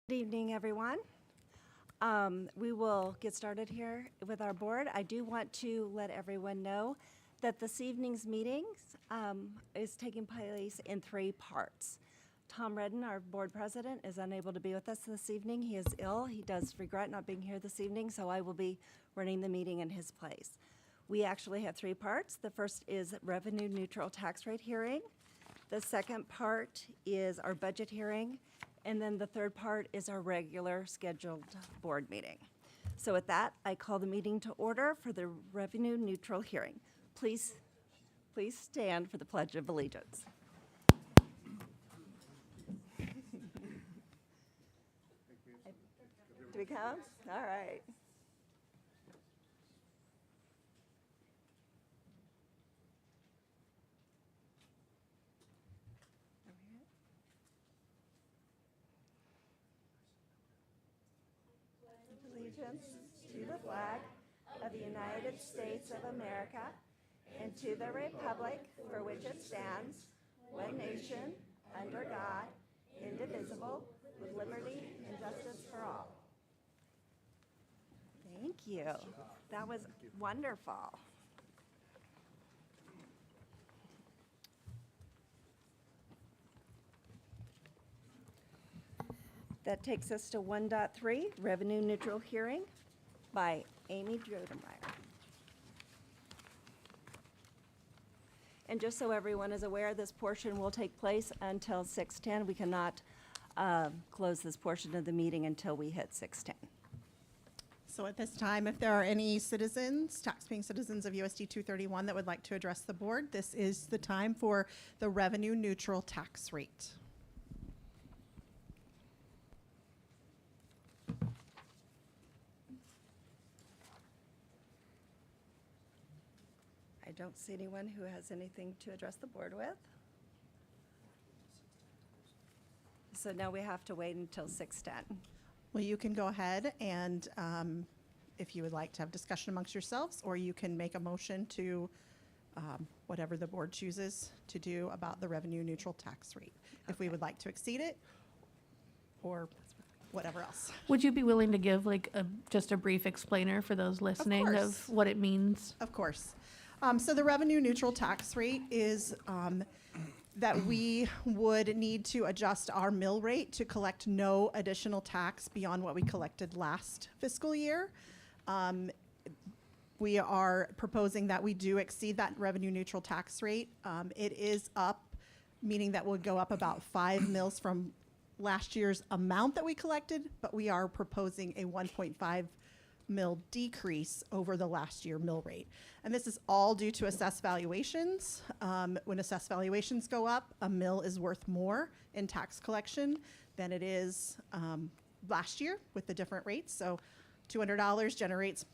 Good evening, everyone. We will get started here with our board. I do want to let everyone know that this evening's meetings is taking place in 3 parts. Tom Redden, our board president, is unable to be with us this evening. He is ill. He does regret not being here this evening, so I will be running the meeting in his place. We actually have 3 parts. The first is revenue neutral tax rate hearing. The second part is our budget hearing. And then the third part is our regular scheduled board meeting. So with that, I call the meeting to order for the revenue neutral hearing. Please stand for the Pledge of Allegiance. Do we count? All right. Allegiance to the flag of the United States of America and to the republic for which it stands, one nation, under God, indivisible, with liberty and justice for all. Thank you. That was wonderful. That takes us to 1.3, revenue neutral hearing by Amy Drodemeyer. And just so everyone is aware, this portion will take place until 6:10. We cannot close this portion of the meeting until we hit 6:10. So at this time, if there are any citizens, taxpaying citizens of USD 231 that would like to address the board, this is the time for the revenue neutral tax rate. I don't see anyone who has anything to address the board with. So now we have to wait until 6:10. Well, you can go ahead and if you would like to have discussion amongst yourselves, or you can make a motion to whatever the board chooses to do about the revenue neutral tax rate. If we would like to exceed it, or whatever else. Would you be willing to give just a brief explainer for those listening course. of what it means? Of course. So the revenue neutral tax rate is that we would need to adjust our mill rate to collect no additional tax beyond what we collected last fiscal year. We are proposing that we do exceed that revenue neutral tax rate. It is up, meaning that we'll go up about 5 mills from last year's amount that we collected, but we are proposing a 1.5 mill decrease over the last year mill rate. And this is all due to assessed valuations. When assessed valuations go up, a mill is worth more in tax collection than it is last year with the different rates. So $200 generates,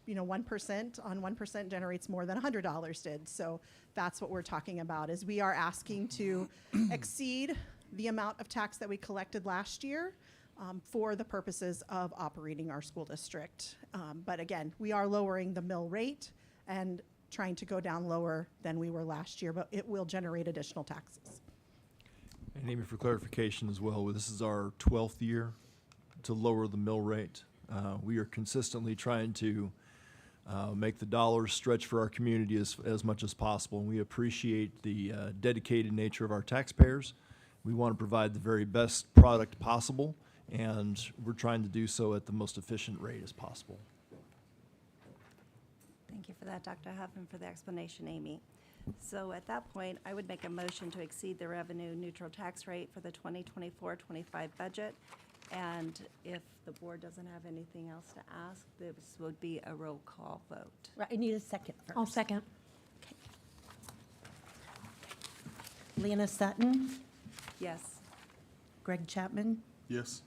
1% on 1% generates more than $100 did. So that's what we're talking about, is we are asking to exceed the amount of tax that we collected last year for the purposes of operating our school district. But again, we are lowering the mill rate and trying to go down lower than we were last year, but it will generate additional taxes. And Amy, for clarification as well, this is our 12th year to lower the mill rate. We are consistently trying to make the dollars stretch for our community as much as possible. And we appreciate the dedicated nature of our taxpayers. We want to provide the very best product possible, and we're trying to do so at the most efficient rate as possible. Thank you for that, Dr. Huff, and for the explanation, Amy. So at that point, I would make a motion to exceed the revenue neutral tax rate for the 2024-25 budget. And if the board doesn't have anything else to ask, this would be a roll call vote. Right, I need a second first. I'll second. Lena Sutton, Yes. Greg Chapman, Yes.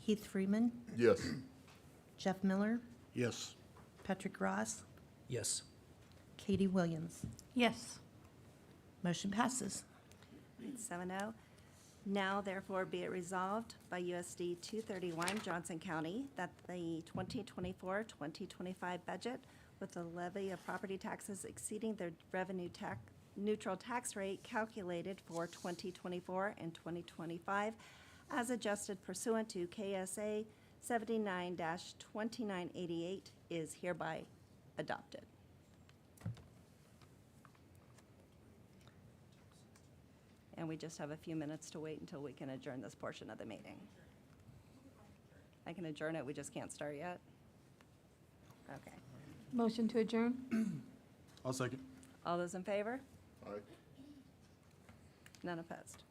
Heath Freeman, Yes. Jeff Miller, Yes. Patrick Ross, Yes. Katie Williams. Yes. Motion passes. 7-0. Now therefore be it resolved by USD 231 Johnson County that the 2024-2025 budget with the levy of property taxes exceeding the revenue neutral tax rate calculated for 2024 and 2025 as adjusted pursuant to KSA 79-2988 is hereby adopted. And we just have a few minutes to wait until we can adjourn this portion of the meeting. I can adjourn it, we just can't start yet? Okay. Motion to adjourn? I'll second. All those in favor? Aye. None opposed.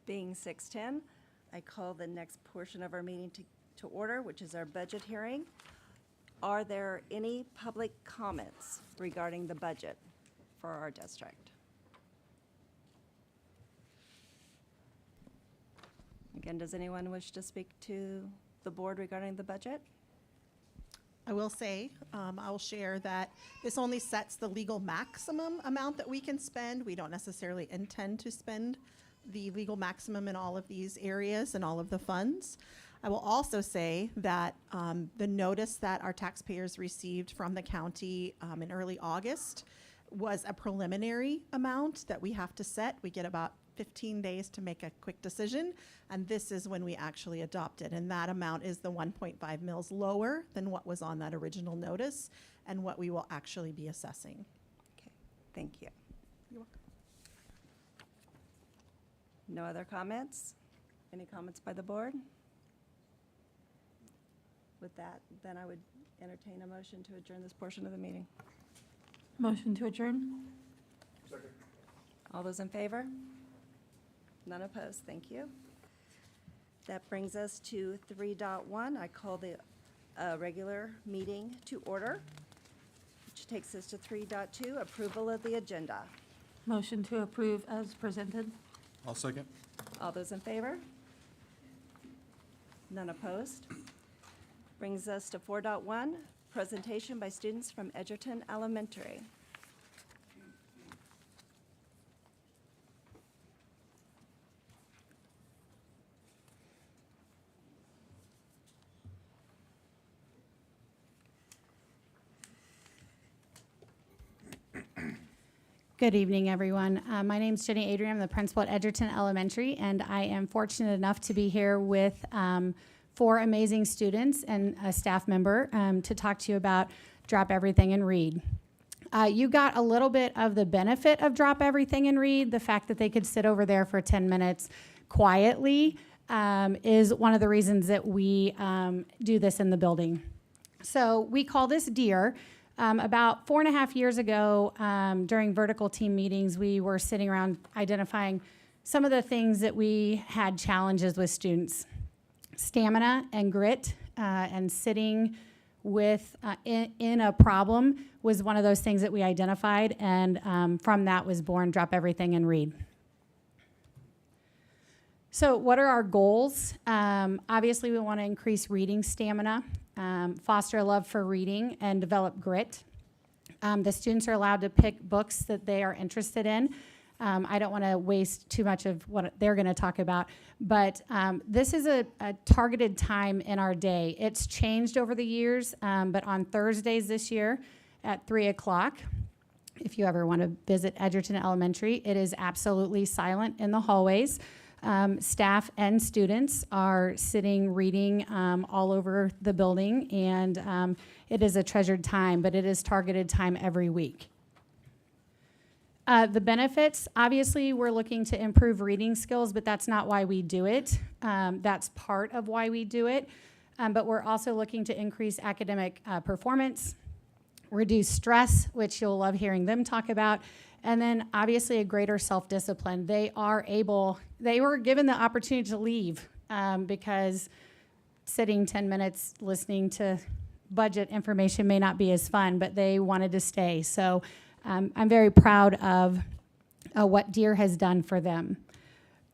Being 6:10, I call the next portion of our meeting to order, which is our budget hearing. Are there any public comments regarding the budget for our district? Again, does anyone wish to speak to the board regarding the budget? I will say, I will share that this only sets the legal maximum amount that we can spend. We don't necessarily intend to spend the legal maximum in all of these areas and all of the funds. I will also say that the notice that our taxpayers received from the county in early August was a preliminary amount that we have to set. We get about 15 days to make a quick decision, and this is when we actually adopt it. And that amount is the 1.5 mils lower than what was on that original notice and what we will actually be assessing. Okay, thank you. You're welcome. No other comments? Any comments by the board? With that, then I would entertain a motion to adjourn this portion of the meeting. Motion to adjourn? All those in favor? None opposed, thank you. That brings us to 3.1. I call the regular meeting to order, which takes us to 3.2, approval of the agenda. Motion to approve as presented? I'll second. All those in favor? None opposed. Brings us to 4.1, presentation by students from Edgerton Elementary. Good evening, everyone. My name is Jenny Adrian. I'm the principal at Edgerton Elementary, and I am fortunate enough to be here with 4 amazing students and a staff member to talk to you about Drop Everything and Read. You got a little bit of the benefit of Drop Everything and Read. The fact that they could sit over there for 10 minutes quietly is one of the reasons that we do this in the building. So we call this DEAR. About 4.5 years ago, during vertical team meetings, we were sitting around identifying some of the things that we had challenges with students. Stamina and grit, and sitting with in a problem was one of those things that we identified, and from that was born Drop Everything and Read. So what are our goals? Obviously, we want to increase reading stamina, foster a love for reading, and develop grit. The students are allowed to pick books that they are interested in. I don't want to waste too much of what they're going to talk about, but this is a targeted time in our day. It's changed over the years, but on Thursdays this year at 3 o'clock, if you ever want to visit Edgerton Elementary, it is absolutely silent in the hallways. Staff and students are sitting reading all over the building, and it is a treasured time, but it is targeted time every week. The benefits, obviously, we're looking to improve reading skills, but that's not why we do it. That's part of why we do it, but we're also looking to increase academic performance, reduce stress, which you'll love hearing them talk about, and then obviously a greater self-discipline. They were given the opportunity to leave because sitting 10 minutes listening to budget information may not be as fun, but they wanted to stay. So I'm very proud of what DEAR has done for them.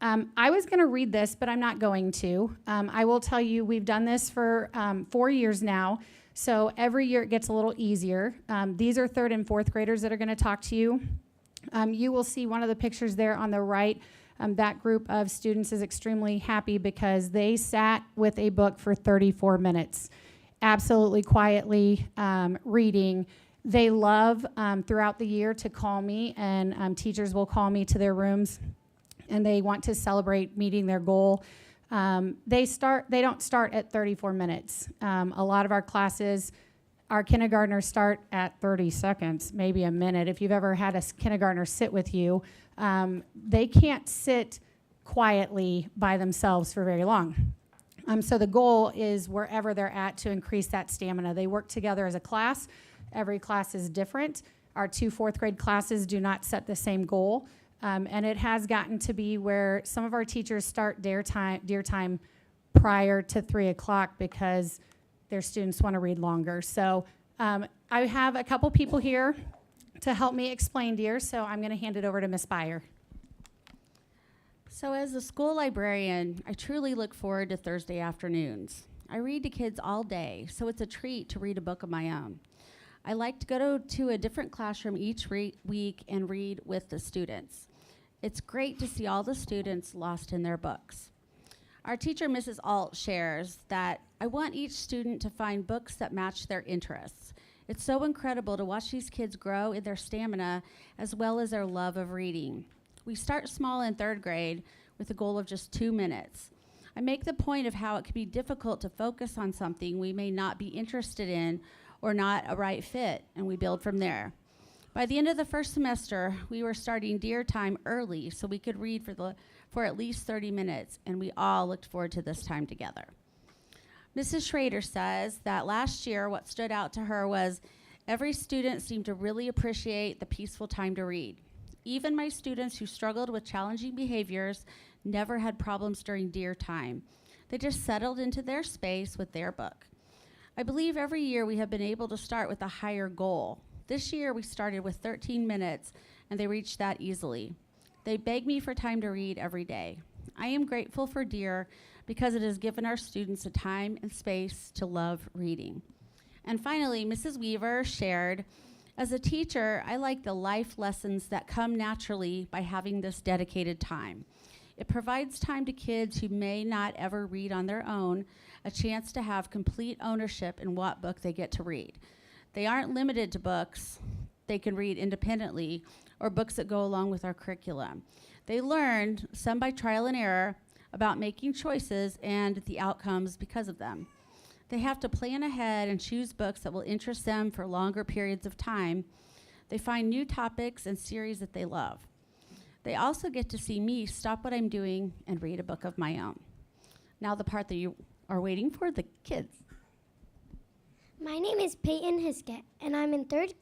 I was gonna read this, but I'm not going to. I will tell you, we've done this for 4 years now. So every year it gets a little easier. These are 3rd and 4th graders that are gonna talk to you. You will see one of the pictures there on the right. That group of students is extremely happy because they sat with a book for 34 minutes, absolutely quietly reading. They love throughout the year to call me, and teachers will call me to their rooms, and they want to celebrate meeting their goal. They don't start at 34 minutes. A lot of our classes, our kindergartners start at 30 seconds, maybe a minute. If you've ever had a kindergartner sit with you, they can't sit quietly by themselves for very long. So the goal is wherever they're at to increase that stamina. They work together as a class. Every class is different. Our 2 4th grade classes do not set the same goal. And it has gotten to be where some of our teachers start DEAR time prior to 3 o'clock because their students want to read longer. So I have a couple people here to help me explain DEAR, so I'm going to hand it over to Ms. Beyer. So as a school librarian, I truly look forward to Thursday afternoons. I read to kids all day, so it's a treat to read a book of my own. I like to go to a different classroom each week and read with the students. It's great to see all the students lost in their books. Our teacher, Mrs. Alt, shares that I want each student to find books that match their interests. It's so incredible to watch these kids grow in their stamina as well as their love of reading. We start small in 3rd grade with a goal of just 2 minutes. I make the point of how it can be difficult to focus on something we may not be interested in or not a right fit, and we build from there. By the end of the first semester, we were starting DEAR time early so we could read for at least 30 minutes, and we all looked forward to this time together. Mrs. Schrader says that last year what stood out to her was every student seemed to really appreciate the peaceful time to read. Even my students who struggled with challenging behaviors never had problems during deer time. They just settled into their space with their book. I believe every year we have been able to start with a higher goal. This year we started with 13 minutes and they reached that easily. They beg me for time to read every day. I am grateful for Dear because it has given our students the time and space to love reading. And finally, Mrs. Weaver shared, as a teacher, I like the life lessons that come naturally by having this dedicated time. It provides time to kids who may not ever read on their own, a chance to have complete ownership in what book they get to read. They aren't limited to books they can read independently or books that go along with our curriculum. They learn, some by trial and error, about making choices and the outcomes because of them. They have to plan ahead and choose books that will interest them for longer periods of time. They find new topics and series that they love. They also get to see me stop what I'm doing and read a book of my own. Now the part that you are waiting for, the kids. My name is Peyton Hiskett, and I'm a third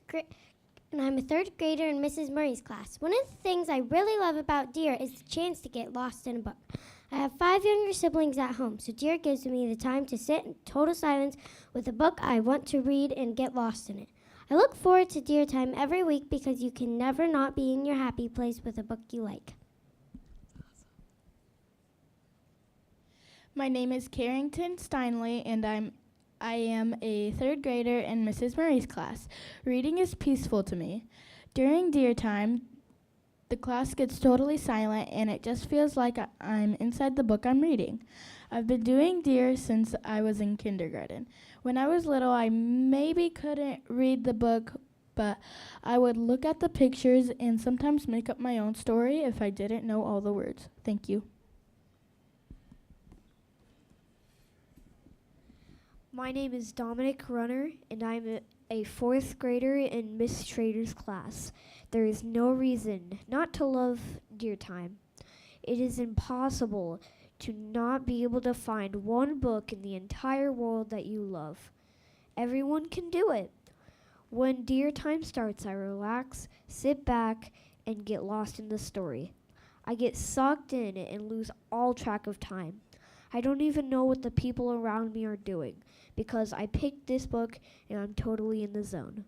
grader in Mrs. Murray's class. One of the things I really love about Dear is the chance to get lost in a book. I have 5 younger siblings at home, so Dear gives me the time to sit in total silence with a book I want to read and get lost in it. I look forward to Dear time every week because you can never not be in your happy place with a book you like. My name is Carrington Steinley, and I am a third grader in Mrs. Murray's class. Reading is peaceful to me. During Dear time, the class gets totally silent, and it just feels like I'm inside the book I'm reading. I've been doing Dear since I was in kindergarten. When I was little, I maybe couldn't read the book, but I would look at the pictures and sometimes make up my own story if I didn't know all the words. Thank you. My name is Dominic Runner, and I'm a 4th grader in Miss Schrader's class. There is no reason not to love Dear time. It is impossible to not be able to find one book in the entire world that you love. Everyone can do it. When Dear time starts, I relax, sit back, and get lost in the story. I get sucked in it and lose all track of time. I don't even know what the people around me are doing because I picked this book and I'm totally in the zone.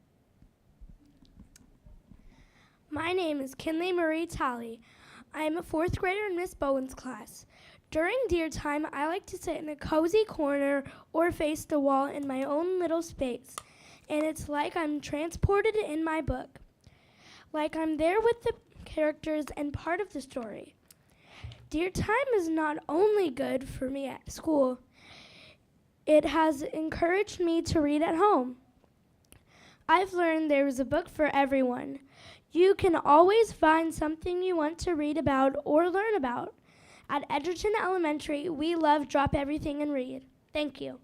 My name is Kinley Marie Talley. I am a 4th grader in Miss Bowen's class. During Dear time, I like to sit in a cozy corner or face the wall in my own little space, and it's like I'm transported in my book, like I'm there with the characters and part of the story. Dear time is not only good for me at school, it has encouraged me to read at home. I've learned there is a book for everyone. You can always find something you want to read about or learn about. At Edgerton Elementary, we love Drop Everything and Read. Thank you.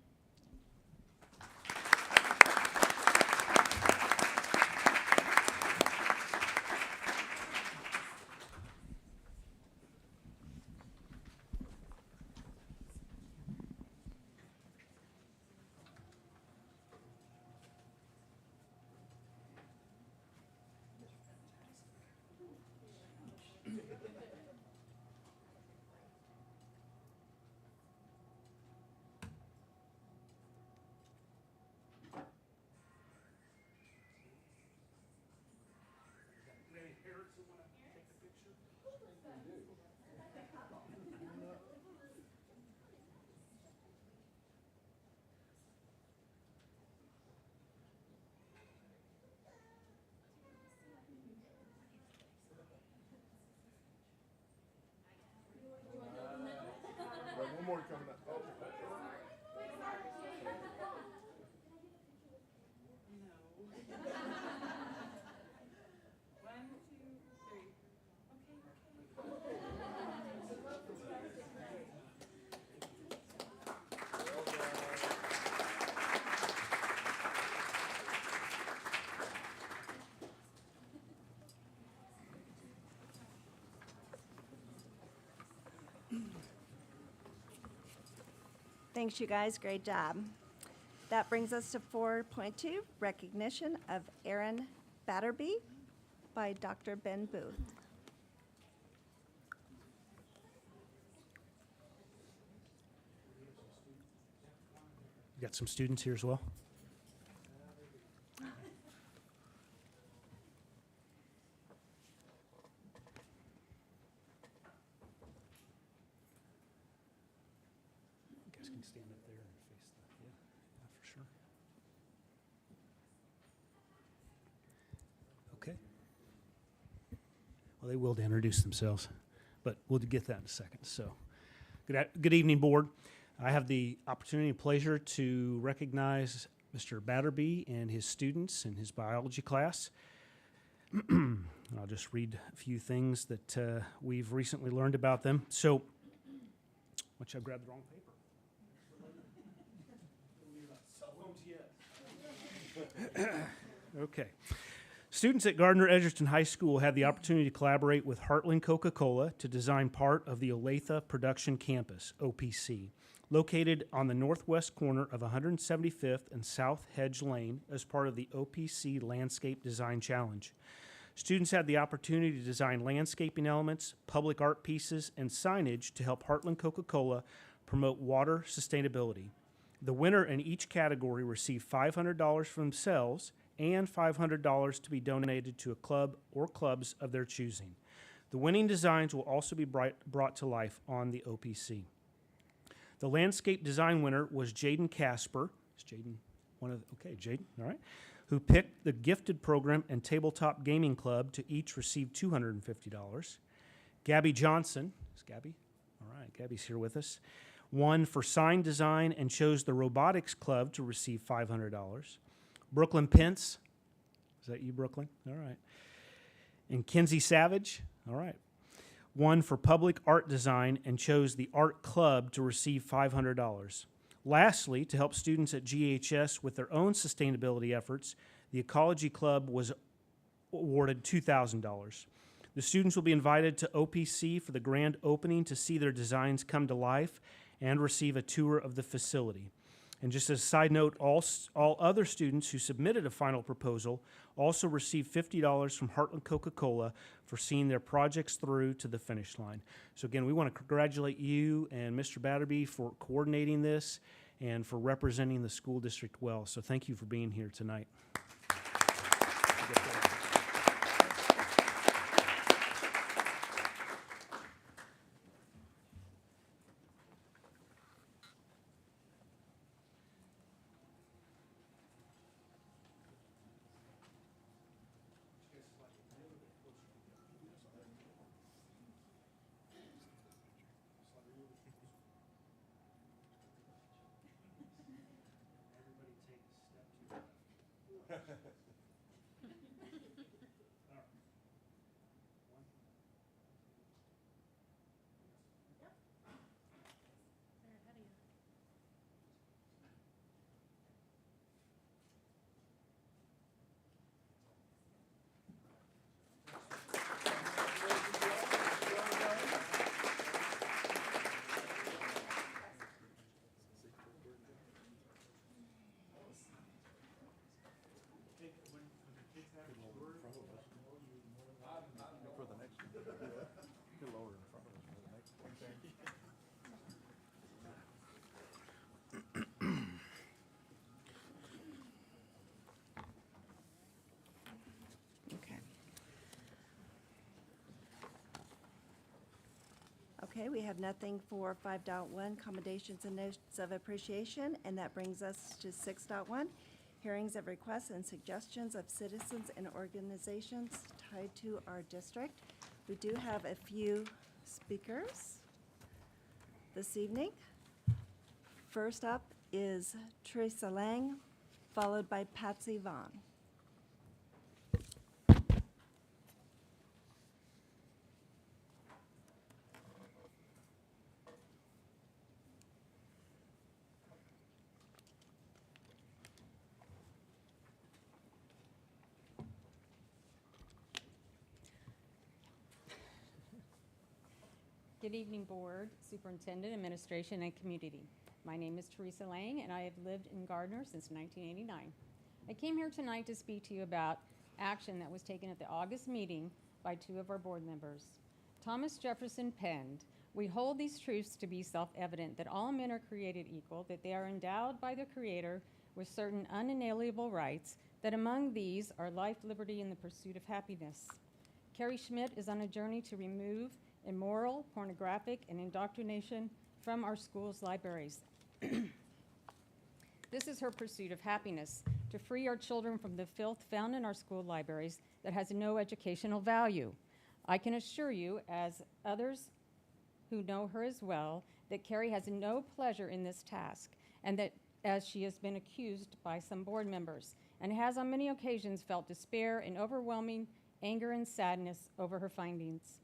Thanks, you guys. Great job. That brings us to 4.2, recognition of Aaron Batterby by Dr. Ben Booth. We got some students here as well. You guys can stand up there and face the, yeah, for sure. Okay. Well, they will to introduce themselves, but we'll get that in a second. So, good evening, board. I have the opportunity and pleasure to recognize Mr. Batterby and his students in his biology class. I'll just read a few things that we've recently learned about them. So, watch, I grabbed the wrong paper. Okay. Students at Gardner Edgerton High School had the opportunity to collaborate with Heartland Coca-Cola to design part of the Olathe Production Campus, OPC, located on the northwest corner of 175th and South Hedge Lane as part of the OPC Landscape Design Challenge. Students had the opportunity to design landscaping elements, public art pieces, and signage to help Heartland Coca-Cola promote water sustainability. The winner in each category received $500 for themselves and $500 to be donated to a club or clubs of their choosing. The winning designs will also be brought to life on the OPC. The landscape design winner was Jaden Casper. Is Jaden one of the, okay, Jaden, all right, who picked the gifted program and tabletop gaming club to each receive $250. Gabby Johnson, is Gabby? All right, Gabby's here with us. Won for sign design and chose the robotics club to receive $500. Brooklyn Pence, is that you, Brooklyn? All right. And Kinsey Savage, all right, won for public art design and chose the art club to receive $500. Lastly, to help students at GHS with their own sustainability efforts, the Ecology Club was awarded $2,000. The students will be invited to OPC for the grand opening to see their designs come to life and receive a tour of the facility. And just as a side note, all other students who submitted a final proposal also received $50 from Heartland Coca-Cola for seeing their projects through to the finish line. So again, we want to congratulate you and Mr. Batterby for coordinating this and for representing the school district well. So thank you for being here tonight. Okay, we have nothing for 5.1, commendations and notes of appreciation, and that brings us to 6.1, hearings of requests and suggestions of citizens and organizations tied to our district. We do have a few speakers this evening. First up is Teresa Lang, followed by Patsy Vaughn. Good evening, Board, Superintendent, Administration, and Community. My name is Teresa Lang, and I have lived in Gardner since 1989. I came here tonight to speak to you about action that was taken at the August meeting by 2 of our board members. Thomas Jefferson penned, "We hold these truths to be self-evident, that all men are created equal, that they are endowed by their Creator with certain unalienable rights, that among these are life, liberty, and the pursuit of happiness." Carrie Schmidt is on a journey to remove immoral, pornographic, and indoctrination from our schools' libraries. This is her pursuit of happiness, to free our children from the filth found in our school libraries that has no educational value. I can assure you, as others who know her as well, that Carrie has no pleasure in this task, and that as she has been accused by some board members, and has on many occasions felt despair and overwhelming anger and sadness over her findings.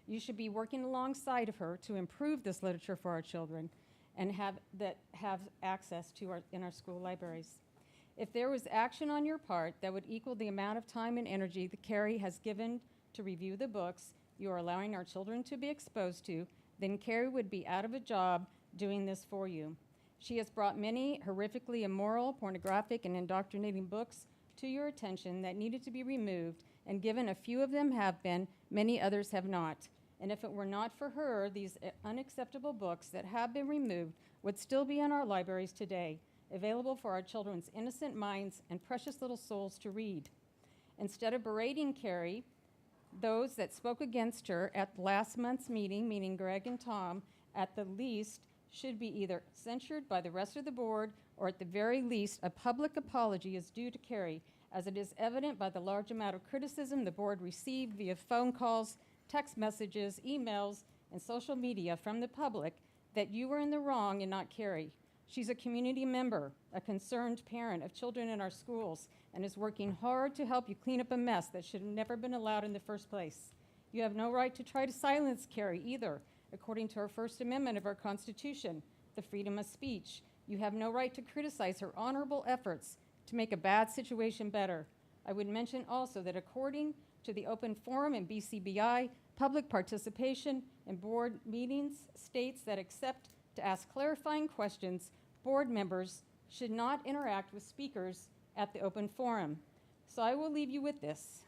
You should be working alongside of her to improve this literature for our children and have access to in our school libraries. If there was action on your part that would equal the amount of time and energy that Carrie has given to review the books you are allowing our children to be exposed to, then Carrie would be out of a job doing this for you. She has brought many horrifically immoral, pornographic, and indoctrinating books to your attention that needed to be removed, and given a few of them have been, many others have not. And if it were not for her, these unacceptable books that have been removed would still be in our libraries today, available for our children's innocent minds and precious little souls to read. Instead of berating Carrie, those that spoke against her at last month's meeting, meaning Greg and Tom, at the least should be either censured by the rest of the board, or at the very least, a public apology is due to Carrie, as it is evident by the large amount of criticism the board received via phone calls, text messages, emails, and social media from the public that you were in the wrong and not Carrie. She's a community member, a concerned parent of children in our schools, and is working hard to help you clean up a mess that should have never been allowed in the first place. You have no right to try to silence Carrie either, according to our First Amendment of our Constitution, the freedom of speech. You have no right to criticize her honorable efforts to make a bad situation better. I would mention also that according to the open forum in BCBI, public participation in board meetings states that except to ask clarifying questions, board members should not interact with speakers at the open forum. So I will leave you with this.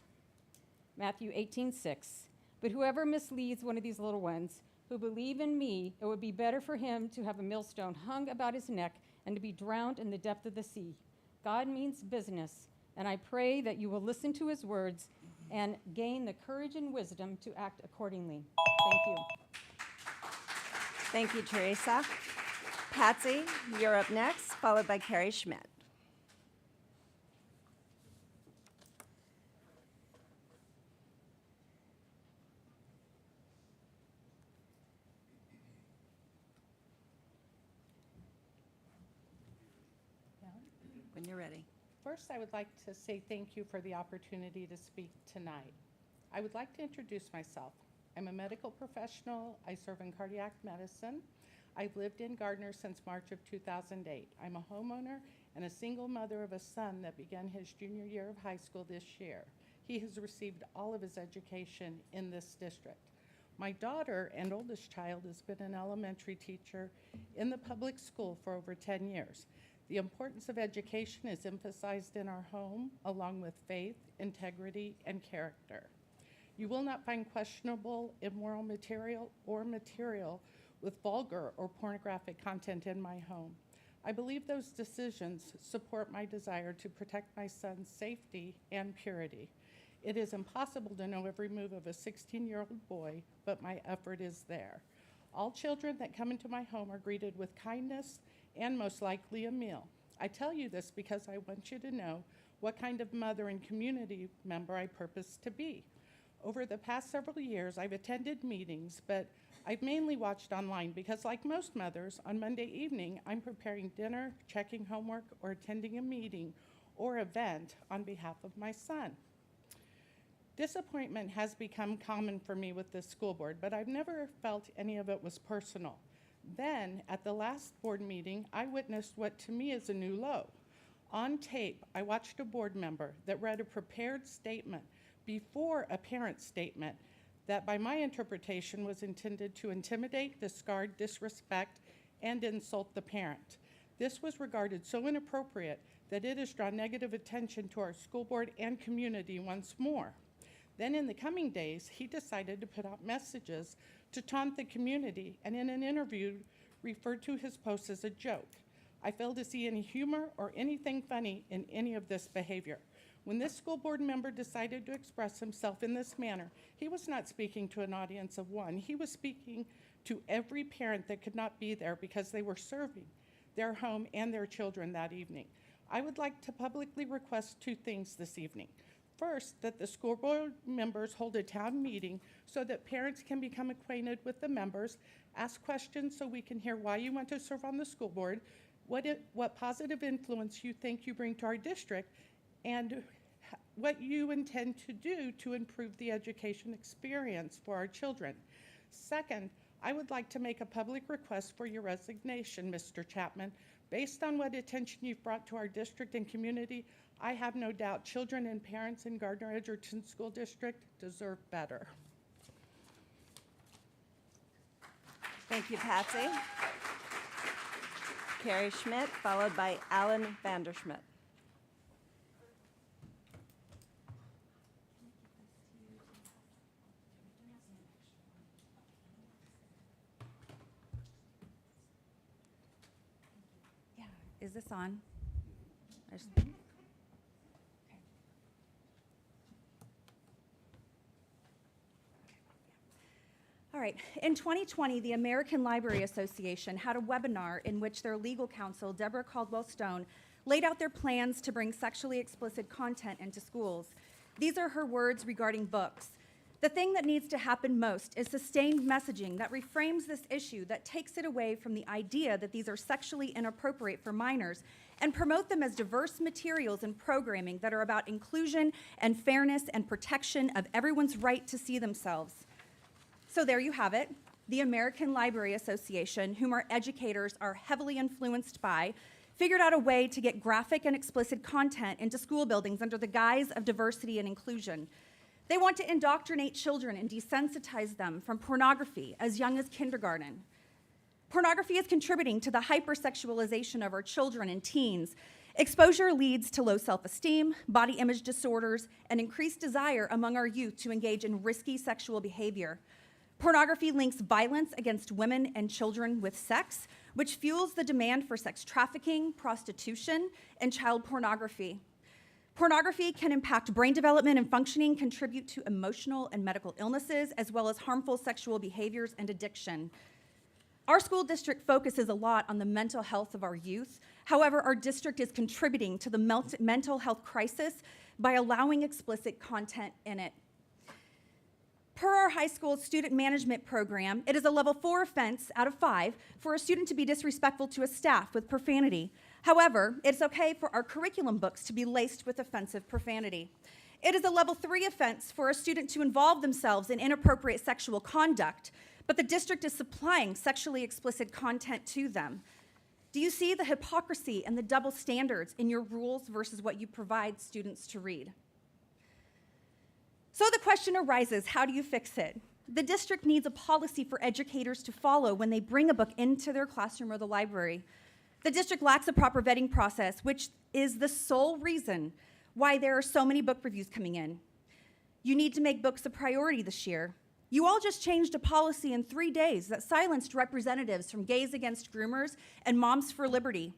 Matthew 18:6. But whoever misleads one of these little ones who believe in me, it would be better for him to have a millstone hung about his neck and to be drowned in the depth of the sea. God means business, and I pray that you will listen to his words and gain the courage and wisdom to act accordingly. Thank you. Thank you, Teresa. Patsy, you're up next, followed by Carrie Schmidt. When you're ready. First, I would like to say thank you for the opportunity to speak tonight. I would like to introduce myself. I'm a medical professional. I serve in cardiac medicine. I've lived in Gardner since March of 2008. I'm a homeowner and a single mother of a son that began his junior year of high school this year. He has received all of his education in this district. My daughter and oldest child has been an elementary teacher in the public school for over 10 years. The importance of education is emphasized in our home, along with faith, integrity, and character. You will not find questionable, immoral material or material with vulgar or pornographic content in my home. I believe those decisions support my desire to protect my son's safety and purity. It is impossible to know every move of a 16-year-old boy, but my effort is there. All children that come into my home are greeted with kindness and most likely a meal. I tell you this because I want you to know what kind of mother and community member I purpose to be. Over the past several years, I've attended meetings, but I've mainly watched online because, like most mothers, on Monday evening, I'm preparing dinner, checking homework, or attending a meeting or event on behalf of my son. Disappointment has become common for me with this school board, but I've never felt any of it was personal. Then, at the last board meeting, I witnessed what to me is a new low. On tape, I watched a board member that read a prepared statement before a parent statement that by my interpretation was intended to intimidate, discard, disrespect, and insult the parent. This was regarded so inappropriate that it has drawn negative attention to our school board and community once more. Then in the coming days, he decided to put out messages to taunt the community, and in an interview referred to his post as a joke. I fail to see any humor or anything funny in any of this behavior. When this school board member decided to express himself in this manner, he was not speaking to an audience of one. He was speaking to every parent that could not be there because they were serving their home and their children that evening. I would like to publicly request 2 things this evening. First, that the school board members hold a town meeting so that parents can become acquainted with the members, ask questions so we can hear why you want to serve on the school board, what positive influence you think you bring to our district, and what you intend to do to improve the education experience for our children. Second, I would like to make a public request for your resignation, Mr. Chapman. Based on what attention you've brought to our district and community, I have no doubt children and parents in Gardner-Edgerton School District deserve better. Thank you, Patsy. Carrie Schmidt, followed by Alan Vanderschmidt. Yeah, is this on? All right. In 2020, the American Library Association had a webinar in which their legal counsel, Deborah Caldwell Stone, laid out their plans to bring sexually explicit content into schools. These are her words regarding books. The thing that needs to happen most is sustained messaging that reframes this issue, that takes it away from the idea that these are sexually inappropriate for minors, and promote them as diverse materials and programming that are about inclusion and fairness and protection of everyone's right to see themselves. So there you have it. The American Library Association, whom our educators are heavily influenced by, figured out a way to get graphic and explicit content into school buildings under the guise of diversity and inclusion. They want to indoctrinate children and desensitize them from pornography as young as kindergarten. Pornography is contributing to the hypersexualization of our children and teens. Exposure leads to low self-esteem, body image disorders, and increased desire among our youth to engage in risky sexual behavior. Pornography links violence against women and children with sex, which fuels the demand for sex trafficking, prostitution, and child pornography. Pornography can impact brain development and functioning, contribute to emotional and medical illnesses, as well as harmful sexual behaviors and addiction. Our school district focuses a lot on the mental health of our youth. However, our district is contributing to the mental health crisis by allowing explicit content in it. Per our high school student management program, it is a level 4 offense out of 5 for a student to be disrespectful to a staff with profanity. However, it's okay for our curriculum books to be laced with offensive profanity. It is a level 3 offense for a student to involve themselves in inappropriate sexual conduct, but the district is supplying sexually explicit content to them. Do you see the hypocrisy and the double standards in your rules versus what you provide students to read? So the question arises, how do you fix it? The district needs a policy for educators to follow when they bring a book into their classroom or the library. The district lacks a proper vetting process, which is the sole reason why there are so many book reviews coming in. You need to make books a priority this year. You all just changed a policy in 3 days that silenced representatives from Gays Against Groomers and Moms for Liberty.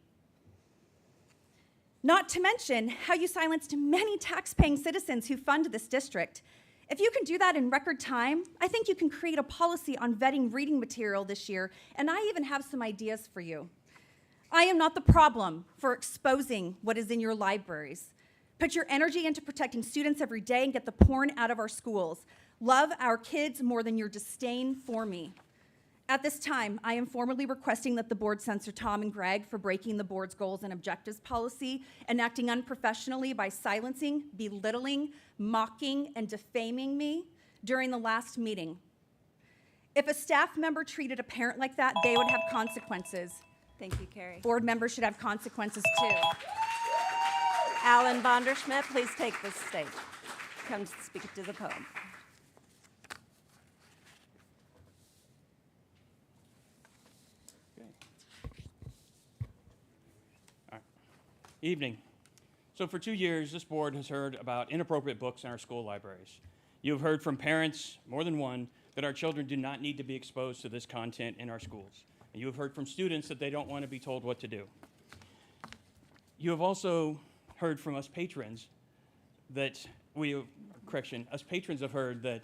Not to mention how you silenced many tax-paying citizens who fund this district. If you can do that in record time, I think you can create a policy on vetting reading material this year, and I even have some ideas for you. I am not the problem for exposing what is in your libraries. Put your energy into protecting students every day and get the porn out of our schools. Love our kids more than your disdain for me. At this time, I am formally requesting that the board censor Tom and Greg for breaking the board's goals and objectives policy and acting unprofessionally by silencing, belittling, mocking, and defaming me during the last meeting. If a staff member treated a parent like that, they would have consequences. Thank you, Carrie. Board members should have consequences too. Alan Vanderschmidt, please take the stage. Come speak to the podium. Evening. So for 2 years, this board has heard about inappropriate books in our school libraries. You have heard from parents, more than one, that our children do not need to be exposed to this content in our schools. And you have heard from students that they don't want to be told what to do. You have also heard from us patrons that us patrons have heard that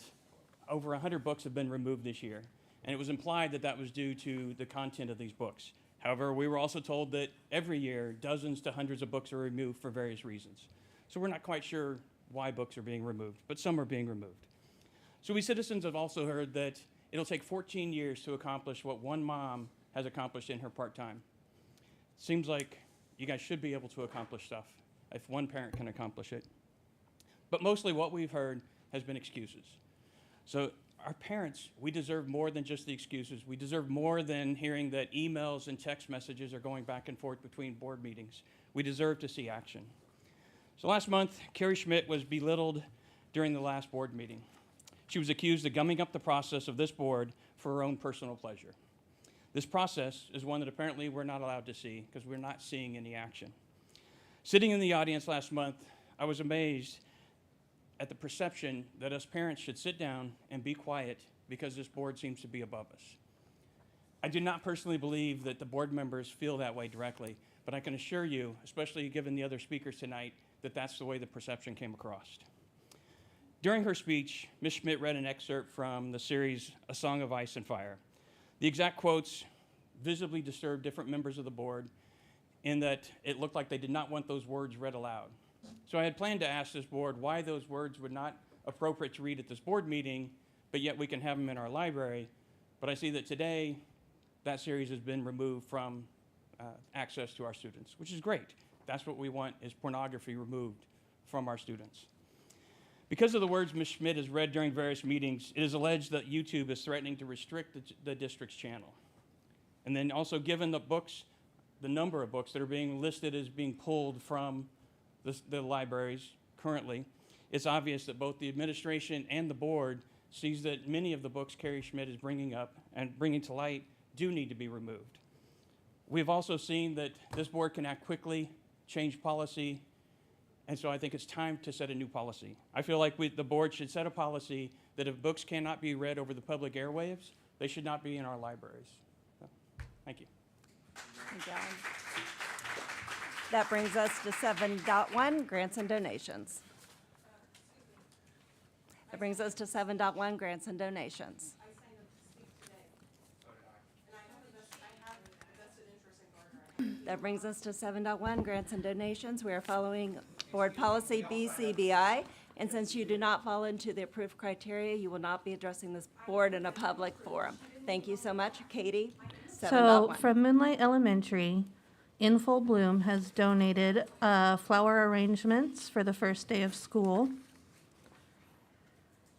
over 100 books have been removed this year. And it was implied that that was due to the content of these books. However, we were also told that every year, dozens to hundreds of books are removed for various reasons. So we're not quite sure why books are being removed, but some are being removed. So we citizens have also heard that it'll take 14 years to accomplish what one mom has accomplished in her part-time. Seems like you guys should be able to accomplish stuff if one parent can accomplish it. But mostly what we've heard has been excuses. So our parents, we deserve more than just the excuses. We deserve more than hearing that emails and text messages are going back and forth between board meetings. We deserve to see action. So last month, Carrie Schmidt was belittled during the last board meeting. She was accused of gumming up the process of this board for her own personal pleasure. This process is one that apparently we're not allowed to see because we're not seeing any action. Sitting in the audience last month, I was amazed at the perception that us parents should sit down and be quiet because this board seems to be above us. I do not personally believe that the board members feel that way directly, but I can assure you, especially given the other speakers tonight, that that's the way the perception came across. During her speech, Ms. Schmidt read an excerpt from the series A Song of Ice and Fire. The exact quotes visibly disturbed different members of the board in that it looked like they did not want those words read aloud. So I had planned to ask this board why those words were not appropriate to read at this board meeting, but yet we can have them in our library. But I see that today that series has been removed from access to our students, which is great. That's what we want, is pornography removed from our students. Because of the words Ms. Schmidt has read during various meetings, it is alleged that YouTube is threatening to restrict the district's channel. And then also given the number of books that are being listed as being pulled from the libraries currently, it's obvious that both the administration and the board sees that many of the books Carrie Schmidt is bringing up and bringing to light do need to be removed. We've also seen that this board can act quickly, change policy, and so I think it's time to set a new policy. I feel like the board should set a policy that if books cannot be read over the public airwaves, they should not be in our libraries. So, thank you. Thank you, Alan. That brings us to 7.1, grants and donations. That brings us to 7.1, grants and donations. That brings us to 7.1, grants and donations. We are following board policy BCBI, and since you do not fall into the approved criteria, you will not be addressing this board in a public forum. Thank you so much. Katie, 7.1. So from Moonlight Elementary, In Full Bloom has donated flower arrangements for the first day of school.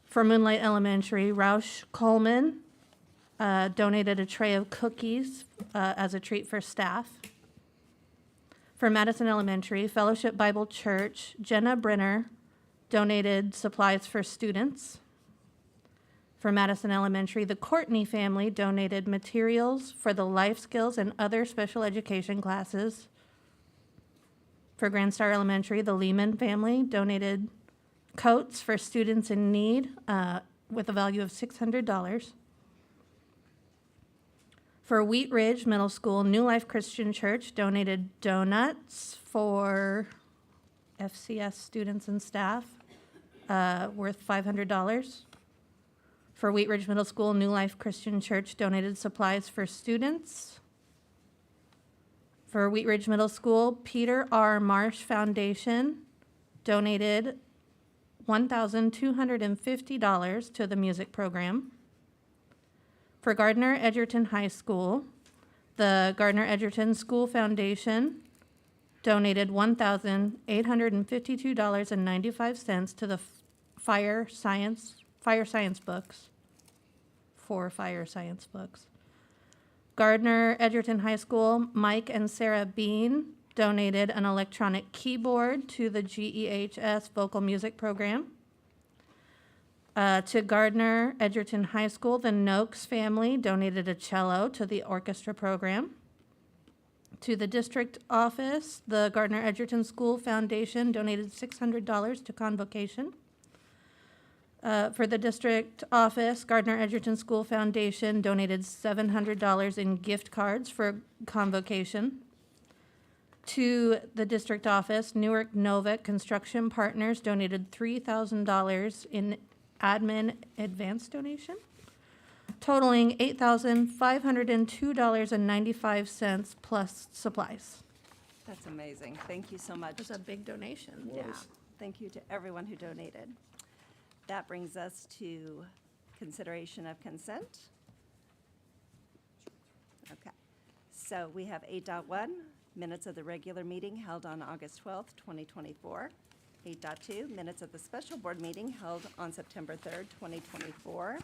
For Moonlight Elementary, Roush Coleman donated a tray of cookies as a treat for staff. For Madison Elementary, Fellowship Bible Church, Jenna Brenner donated supplies for students. For Madison Elementary, the Courtney family donated materials for the life skills and other special education classes. For Grand Star Elementary, the Lehman family donated coats for students in need with a value of $600. For Wheat Ridge Middle School, New Life Christian Church donated donuts for FCS students and staff worth $500. For Wheat Ridge Middle School, New Life Christian Church donated supplies for students. For Wheat Ridge Middle School, Peter R. Marsh Foundation donated $1,250 to the music program. For Gardner Edgerton High School, the Gardner Edgerton School Foundation donated $1,852.95 to the fire science books, for fire science books. Gardner Edgerton High School, Mike and Sarah Bean donated an electronic keyboard to the GEHS vocal music program. To Gardner Edgerton High School, the Noakes family donated a cello to the orchestra program. To the district office, the Gardner Edgerton School Foundation donated $600 to convocation. For the district office, Gardner Edgerton School Foundation donated $700 in gift cards for convocation. To the district office, Newark Novak Construction Partners donated $3,000 in admin advance donation, totaling $8,502.95 plus supplies. That's amazing. Thank you so much. That's a big donation. Yeah, thank you to everyone who donated. That brings us to consideration of consent. Okay, so we have 8.1, minutes of the regular meeting held on August 12th, 2024. 8.2, minutes of the special board meeting held on September 3rd, 2024.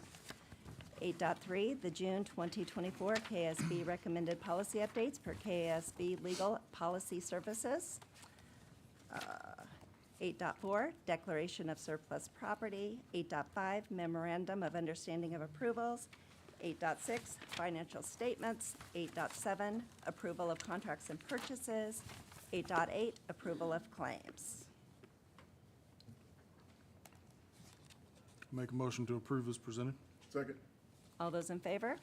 8.3, the June 2024 KSB recommended policy updates per KSB Legal Policy Services. 8.4, declaration of surplus property. 8.5, memorandum of understanding of approvals. 8.6, financial statements. 8.7, approval of contracts and purchases. 8.8, approval of claims. Make a motion to approve as presented. Second. All those in favor?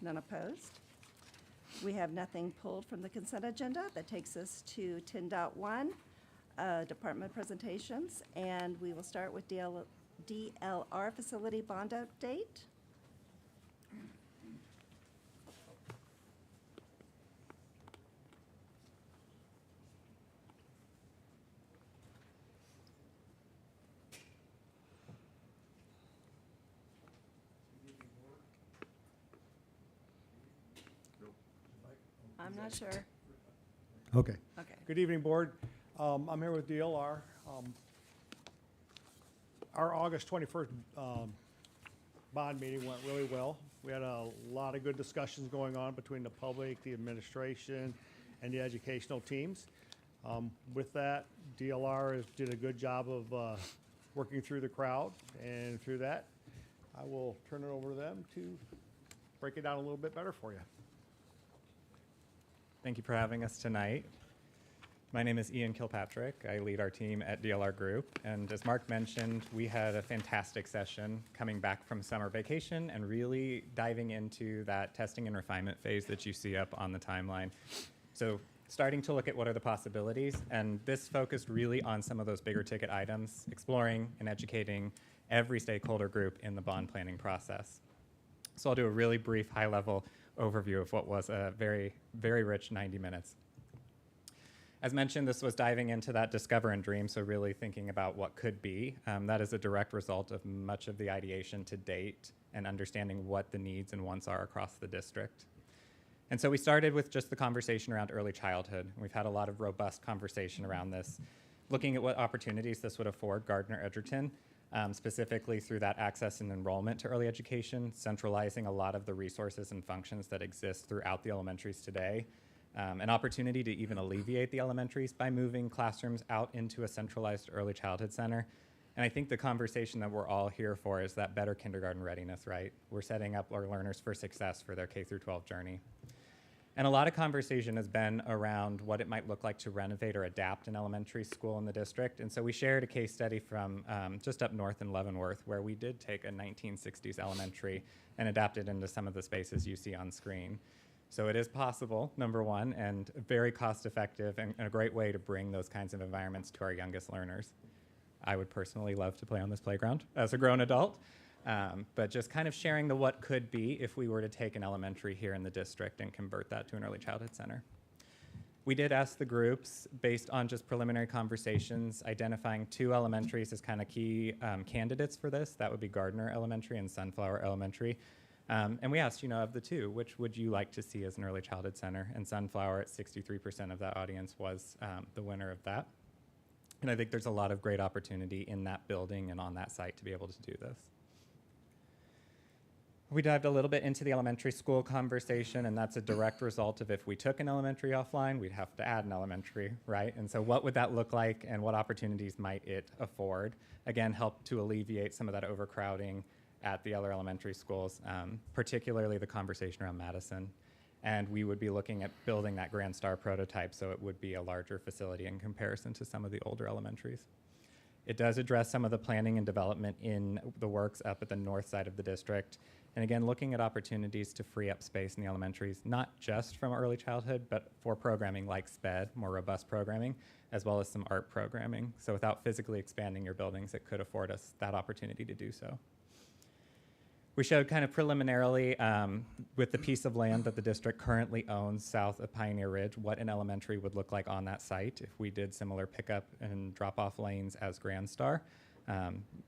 None opposed? We have nothing pulled from the consent agenda. That takes us to 10.1, department presentations, and we will start with DLR facility bond update. I'm not sure. Okay. Okay. Good evening, Board. I'm here with DLR. Our August 21st bond meeting went really well. We had a lot of good discussions going on between the public, the administration, and the educational teams. With that, DLR did a good job of working through the crowd, and through that, I will turn it over to them to break it down a little bit better for you. Thank you for having us tonight. My name is Ian Kilpatrick. I lead our team at DLR Group. And as Mark mentioned, we had a fantastic session coming back from summer vacation and really diving into that testing and refinement phase that you see up on the timeline. So starting to look at what are the possibilities. And this focused really on some of those bigger ticket items, exploring and educating every stakeholder group in the bond planning process. So I'll do a really brief high-level overview of what was a very, very rich 90 minutes. As mentioned, this was diving into that discover and dream, so really thinking about what could be. That is a direct result of much of the ideation to date and understanding what the needs and wants are across the district. And so we started with just the conversation around early childhood. We've had a lot of robust conversation around this, looking at what opportunities this would afford Gardner Edgerton, specifically through that access and enrollment to early education, centralizing a lot of the resources and functions that exist throughout the elementaries today. An opportunity to even alleviate the elementaries by moving classrooms out into a centralized early childhood center. And I think the conversation that we're all here for is that better kindergarten readiness, right? We're setting up our learners for success for their K through 12 journey. And a lot of conversation has been around what it might look like to renovate or adapt an elementary school in the district. And so we shared a case study from just up north in Leavenworth, where we did take a 1960s elementary and adapt it into some of the spaces you see on screen. So it is possible, number one, and very cost effective and a great way to bring those kinds of environments to our youngest learners. I would personally love to play on this playground as a grown adult. But just kind of sharing the what could be if we were to take an elementary here in the district and convert that to an early childhood center. We did ask the groups, based on just preliminary conversations, identifying 2 elementaries as kind of key candidates for this. That would be Gardner Elementary and Sunflower Elementary. And we asked, of the 2, which would you like to see as an early childhood center? And Sunflower, at 63% of that audience, was the winner of that. And I think there's a lot of great opportunity in that building and on that site to be able to do this. We dived a little bit into the elementary school conversation, and that's a direct result of if we took an elementary offline, we'd have to add an elementary, right? And so what would that look like, and what opportunities might it afford? Again, help to alleviate some of that overcrowding at the other elementary schools, particularly the conversation around Madison. And we would be looking at building that Grand Star prototype, so it would be a larger facility in comparison to some of the older elementaries. It does address some of the planning and development in the works up at the north side of the district. And again, looking at opportunities to free up space in the elementaries, not just from early childhood, but for programming like SPED, more robust programming, as well as some art programming. So without physically expanding your buildings, it could afford us that opportunity to do so. We showed kind of preliminarily with the piece of land that the district currently owns south of Pioneer Ridge, what an elementary would look like on that site if we did similar pickup and drop-off lanes as Grand Star,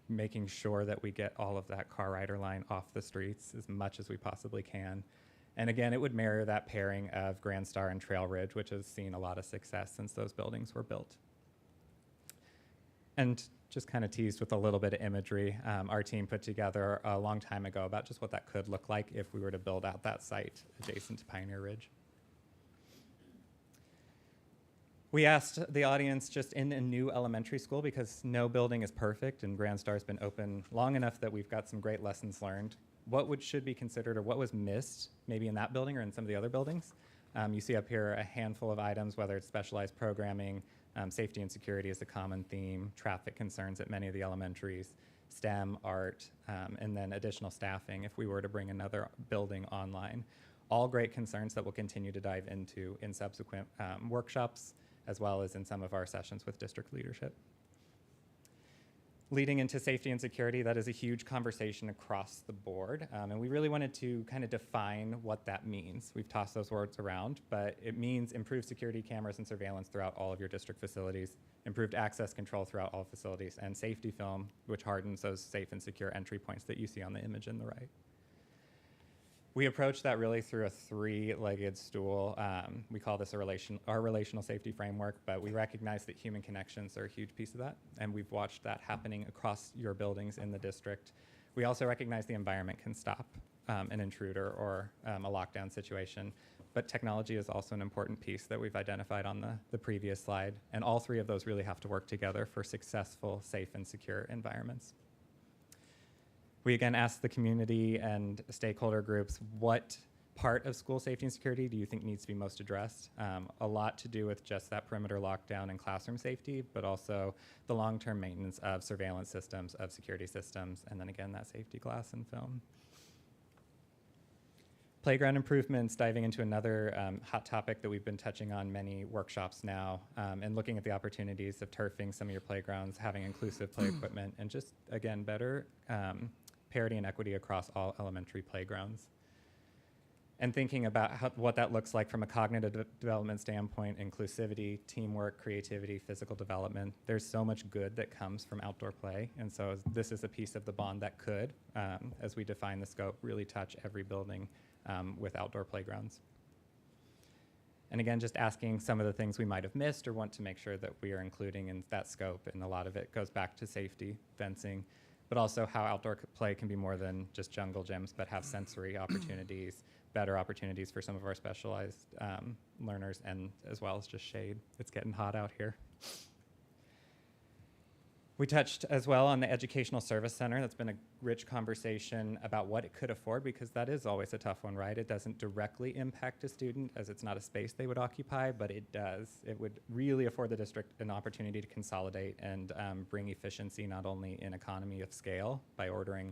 making sure that we get all of that car rider line off the streets as much as we possibly can. And again, it would mirror that pairing of Grand Star and Trail Ridge, which has seen a lot of success since those buildings were built. And just kind of teased with a little bit of imagery. Our team put together a long time ago about just what that could look like if we were to build out that site adjacent to Pioneer Ridge. We asked the audience just in a new elementary school, because no building is perfect and Grand Star's been open long enough that we've got some great lessons learned. What should be considered, or what was missed maybe in that building or in some of the other buildings? You see up here a handful of items, whether it's specialized programming, safety and security is a common theme, traffic concerns at many of the elementaries, STEM, art, and then additional staffing if we were to bring another building online. All great concerns that we'll continue to dive into in subsequent workshops, as well as in some of our sessions with district leadership. Leading into safety and security, that is a huge conversation across the board, and we really wanted to kind of define what that means. We've tossed those words around, but it means improved security cameras and surveillance throughout all of your district facilities, improved access control throughout all facilities, and safety film, which hardens those safe and secure entry points that you see on the image in the right. We approach that really through a three-legged stool. We call this our relational safety framework, but we recognize that human connections are a huge piece of that, and we've watched that happening across your buildings in the district. We also recognize the environment can stop an intruder or a lockdown situation, but technology is also an important piece that we've identified on the previous slide, and all three of those really have to work together for successful, safe, and secure environments. We again asked the community and stakeholder groups, what part of school safety and security do you think needs to be most addressed? A lot to do with just that perimeter lockdown and classroom safety, but also the long-term maintenance of surveillance systems, of security systems, and then again, that safety glass and film. Playground improvements, diving into another hot topic that we've been touching on many workshops now, and looking at the opportunities of turfing some of your playgrounds, having inclusive play equipment, and just, again, better parity and equity across all elementary playgrounds. And thinking about what that looks like from a cognitive development standpoint, inclusivity, teamwork, creativity, physical development. There's so much good that comes from outdoor play, and so this is a piece of the bond that could, as we define the scope, really touch every building with outdoor playgrounds. And again, just asking some of the things we might have missed or want to make sure that we are including in that scope, and a lot of it goes back to safety, fencing, but also how outdoor play can be more than just jungle gyms, but have sensory opportunities, better opportunities for some of our specialized learners, and as well as just shade. It's getting hot out here. We touched as well on the Educational Service Center. That's been a rich conversation about what it could afford, because that is always a tough one, right? It doesn't directly impact a student, as it's not a space they would occupy, but it does. It would really afford the district an opportunity to consolidate and bring efficiency, not only in economy of scale by ordering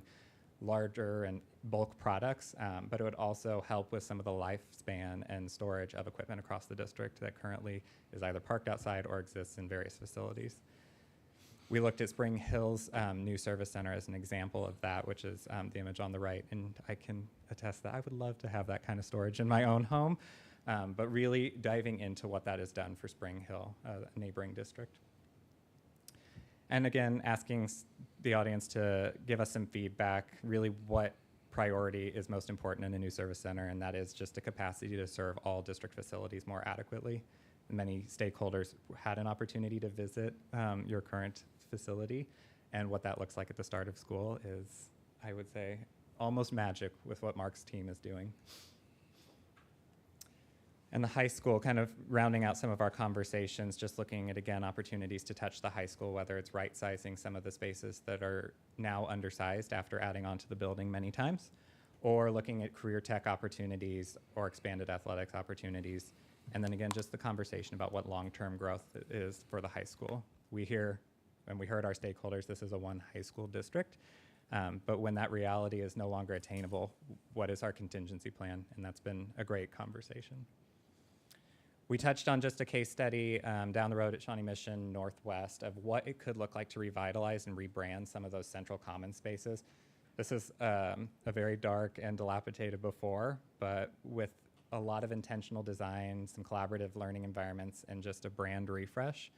larger and bulk products, but it would also help with some of the lifespan and storage of equipment across the district that currently is either parked outside or exists in various facilities. We looked at Spring Hill's new service center as an example of that, which is the image on the right, and I can attest that I would love to have that kind of storage in my own home, but really diving into what that has done for Spring Hill, a neighboring district. And again, asking the audience to give us some feedback, really what priority is most important in a new service center, and that is just a capacity to serve all district facilities more adequately. Many stakeholders had an opportunity to visit your current facility, and what that looks like at the start of school is, I would say, almost magic with what Mark's team is doing. And the high school, kind of rounding out some of our conversations, just looking at, again, opportunities to touch the high school, whether it's right-sizing some of the spaces that are now undersized after adding on to the building many times, or looking at career tech opportunities or expanded athletics opportunities. And then again, just the conversation about what long-term growth is for the high school. We hear, and we heard our stakeholders, this is a one high school district. But when that reality is no longer attainable, what is our contingency plan? And that's been a great conversation. We touched on just a case study down the road at Shawnee Mission Northwest of what it could look like to revitalize and rebrand some of those central common spaces. This is a very dark and dilapidated before, but with a lot of intentional design, some collaborative learning environments, and just a brand refresh.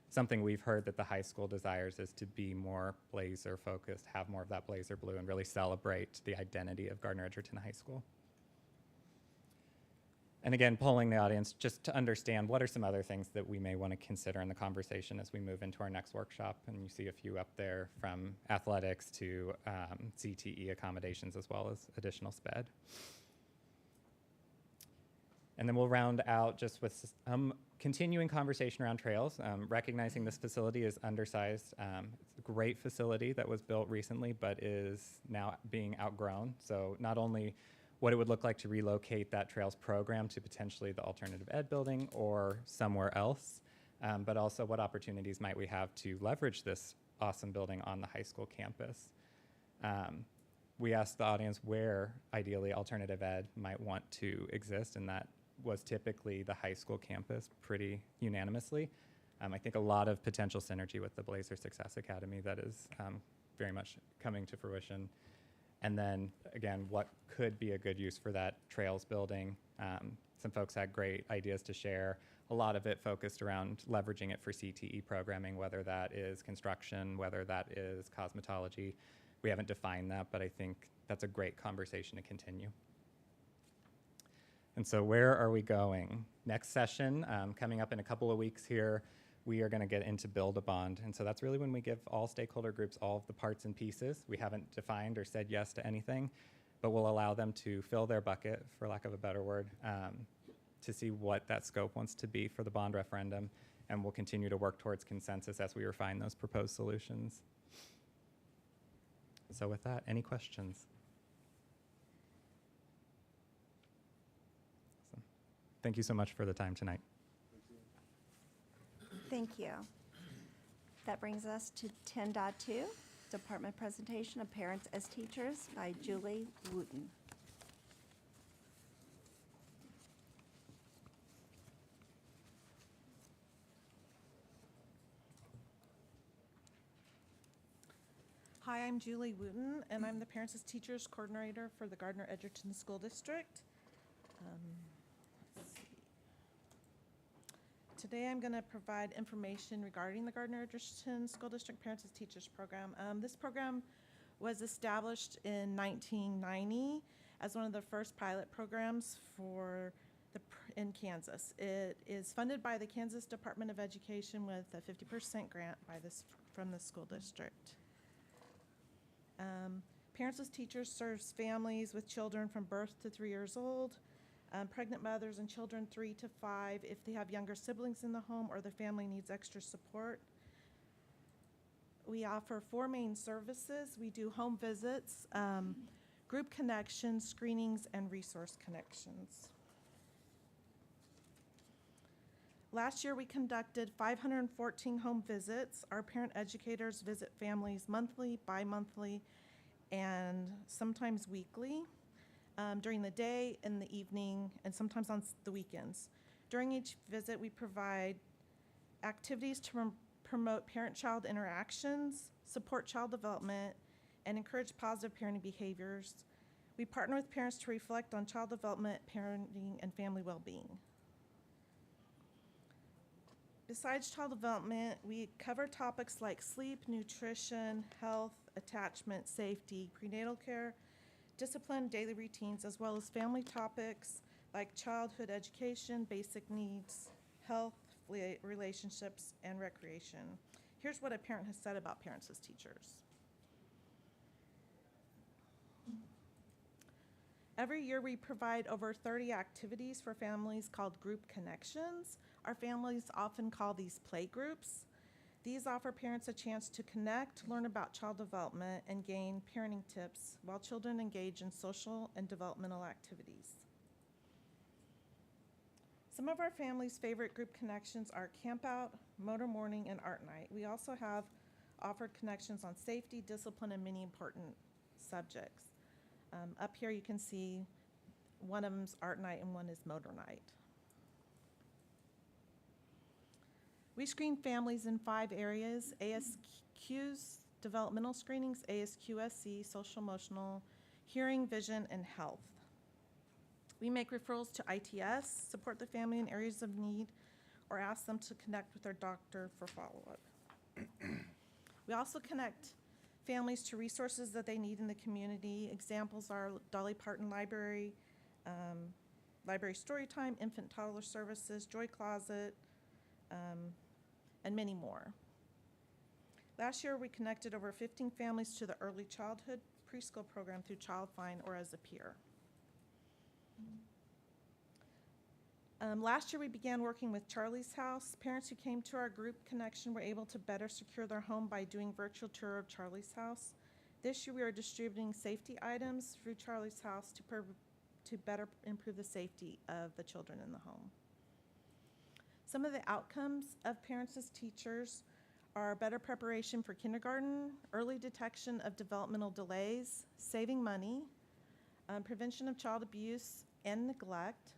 Something we've heard that the high school desires is to be more blazer focused, have more of that blazer blue, and really celebrate the identity of Gardner Edgerton High School. And again, polling the audience just to understand what are some other things that we may want to consider in the conversation as we move into our next workshop. And you see a few up there, from athletics to CTE accommodations, as well as additional SPED. And then we'll round out just with continuing conversation around trails, recognizing this facility is undersized. It's a great facility that was built recently, but is now being outgrown. So not only what it would look like to relocate that trails program to potentially the alternative ed building or somewhere else, but also what opportunities might we have to leverage this awesome building on the high school campus. We asked the audience where ideally alternative ed might want to exist, and that was typically the high school campus pretty unanimously. I think a lot of potential synergy with the Blazer Success Academy that is very much coming to fruition. And then again, what could be a good use for that trails building? Some folks had great ideas to share. A lot of it focused around leveraging it for CTE programming, whether that is construction, whether that is cosmetology. We haven't defined that, but I think that's a great conversation to continue. And so where are we going? Next session, coming up in a couple of weeks here, we are going to get into build a bond. And so that's really when we give all stakeholder groups all of the parts and pieces. We haven't defined or said yes to anything, but we'll allow them to fill their bucket, for lack of a better word, to see what that scope wants to be for the bond referendum. And we'll continue to work towards consensus as we refine those proposed solutions. So with that, any questions? Awesome. Thank you so much for the time tonight. Thank you. That brings us to 10.2, Department Presentation of Parents as Teachers by Julie Wooten. Hi, I'm Julie Wooten, and I'm the Parents as Teachers Coordinator for the Gardner Edgerton School District. Let's see. Today I'm going to provide information regarding the Gardner Edgerton School District Parents as Teachers program. This program was established in 1990 as one of the first pilot programs in Kansas. It is funded by the Kansas Department of Education with a 50% grant from the school district. Parents as Teachers serves families with children from birth to 3 years old, pregnant mothers and children 3 to 5 if they have younger siblings in the home or the family needs extra support. We offer 4 main services. We do home visits, group connections, screenings, and resource connections. Last year, we conducted 514 home visits. Our parent educators visit families monthly, bi-monthly, and sometimes weekly, during the day, in the evening, and sometimes on the weekends. During each visit, we provide activities to promote parent-child interactions, support child development, and encourage positive parenting behaviors. We partner with parents to reflect on child development, parenting, and family well-being. Besides child development, we cover topics like sleep, nutrition, health, attachment, safety, prenatal care, discipline, daily routines, as well as family topics like childhood education, basic needs, health, relationships, and recreation. Here's what a parent has said about Parents as Teachers. Every year we provide over 30 activities for families called group connections. Our families often call these play groups. These offer parents a chance to connect, learn about child development, and gain parenting tips while children engage in social and developmental activities. Some of our family's favorite group connections are Campout, Motor Morning, and Art Night. We also have offered connections on safety, discipline, and many important subjects. Up here you can see one of them's Art Night and one is Motor Night. We screen families in 5 areas: ASQ's developmental screenings, ASQSC, social emotional, hearing, vision, and health. We make referrals to ITS, support the family in areas of need, or ask them to connect with their doctor for follow-up. We also connect families to resources that they need in the community. Examples are Dolly Parton Library, Library Storytime, Infant Toddler Services, Joy Closet, and many more. Last year, we connected over 15 families to the early childhood preschool program through Child Find or as a peer. Last year, we began working with Charlie's House. Parents who came to our group connection were able to better secure their home by doing virtual tour of Charlie's House. This year, we are distributing safety items through Charlie's House to better improve the safety of the children in the home. Some of the outcomes of parents as teachers are better preparation for kindergarten, early detection of developmental delays, saving money, prevention of child abuse and neglect,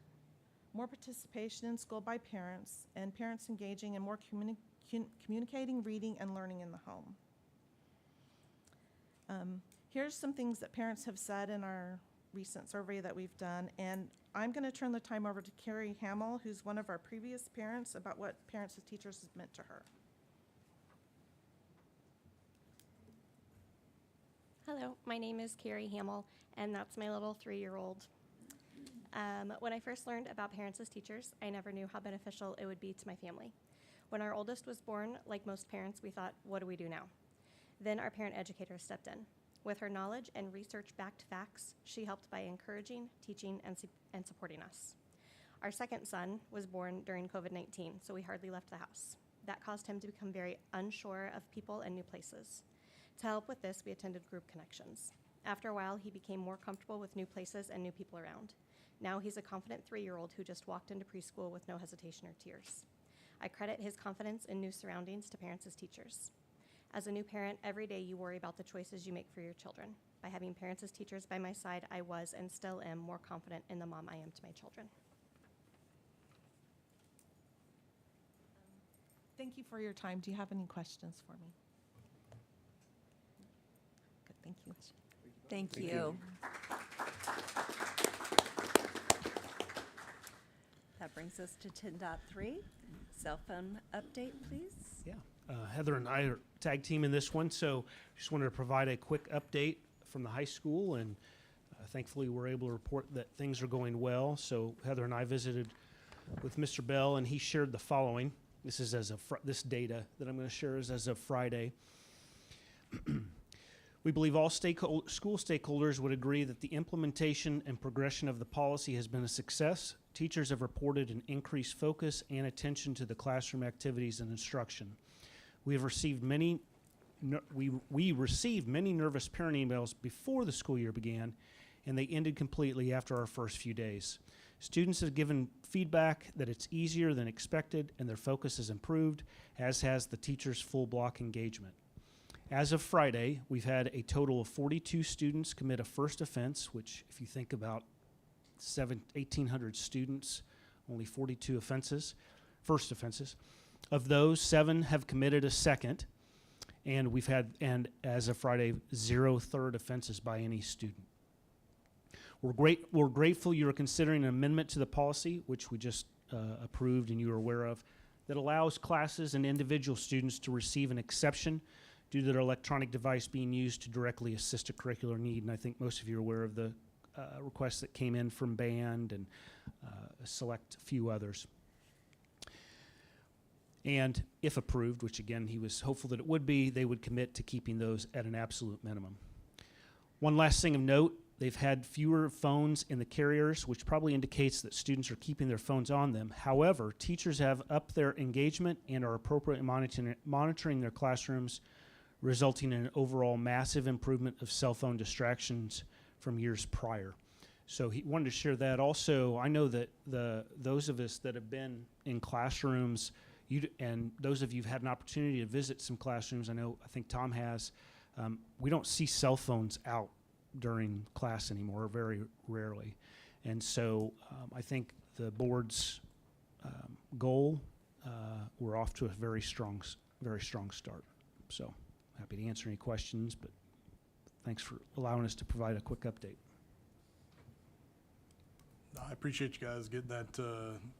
more participation in school by parents, and parents engaging in more communicating, reading, and learning in the home. Here's some things that parents have said in our recent survey that we've done, and I'm going to turn the time over to Carrie Hamill, who's one of our previous parents, about what parents as teachers has meant to her. Hello, my name is Carrie Hamill, and that's my little 3-year-old. When I first learned about parents as teachers, I never knew how beneficial it would be to my family. When our oldest was born, like most parents, we thought, what do we do now? Then our parent educator stepped in. With her knowledge and research-backed facts, she helped by encouraging, teaching, and supporting us. Our second son was born during COVID-19, so we hardly left the house. That caused him to become very unsure of people and new places. To help with this, we attended group connections. After a while, he became more comfortable with new places and new people around. Now he's a confident 3-year-old who just walked into preschool with no hesitation or tears. I credit his confidence in new surroundings to parents as teachers. As a new parent, every day you worry about the choices you make for your children. By having parents as teachers by my side, I was and still am more confident in the mom I am to my children. Thank you for your time. Do you have any questions for me? Good, thank you. Thank you. That brings us to 10.3. Cell phone update, please. Yeah. Heather and I are tag team in this one, so just wanted to provide a quick update from the high school, and thankfully we're able to report that things are going well. So Heather and I visited with Mr. Bell, and he shared the following. This is as of this data that I'm going to share is as of Friday. We believe all school stakeholders would agree that the implementation and progression of the policy has been a success. Teachers have reported an increased focus and attention to the classroom activities and instruction. We have received many nervous parent emails before the school year began, and they ended completely after our first few days. Students have given feedback that it's easier than expected and their focus has improved, as has the teachers' full block engagement. As of Friday, we've had a total of 42 students commit a first offense, which if you think about 1,800 students, only 42 first offenses. Of those, 7 have committed a second, and we've had, and as of Friday, 0 third offenses by any student. We're grateful you are considering an amendment to the policy, which we just approved and you are aware of, that allows classes and individual students to receive an exception due to their electronic device being used to directly assist a curricular need. And I think most of you are aware of the requests that came in from BAND and a select few others. And if approved, which again he was hopeful that it would be, they would commit to keeping those at an absolute minimum. One last thing of note They've had fewer phones in the carriers, which probably indicates that students are keeping their phones on them. However, teachers have upped their engagement and are appropriately monitoring their classrooms, resulting in an overall massive improvement of cell phone distractions from years prior. So he wanted to share that. Also, I know that those of us that have been in classrooms, and those of you who've had an opportunity to visit some classrooms, I think Tom has, we don't see cell phones out during class anymore, very rarely. And so I think the board's goal, we're off to a very strong start. So happy to answer any questions, but thanks for allowing us to provide a quick update. I appreciate you guys getting that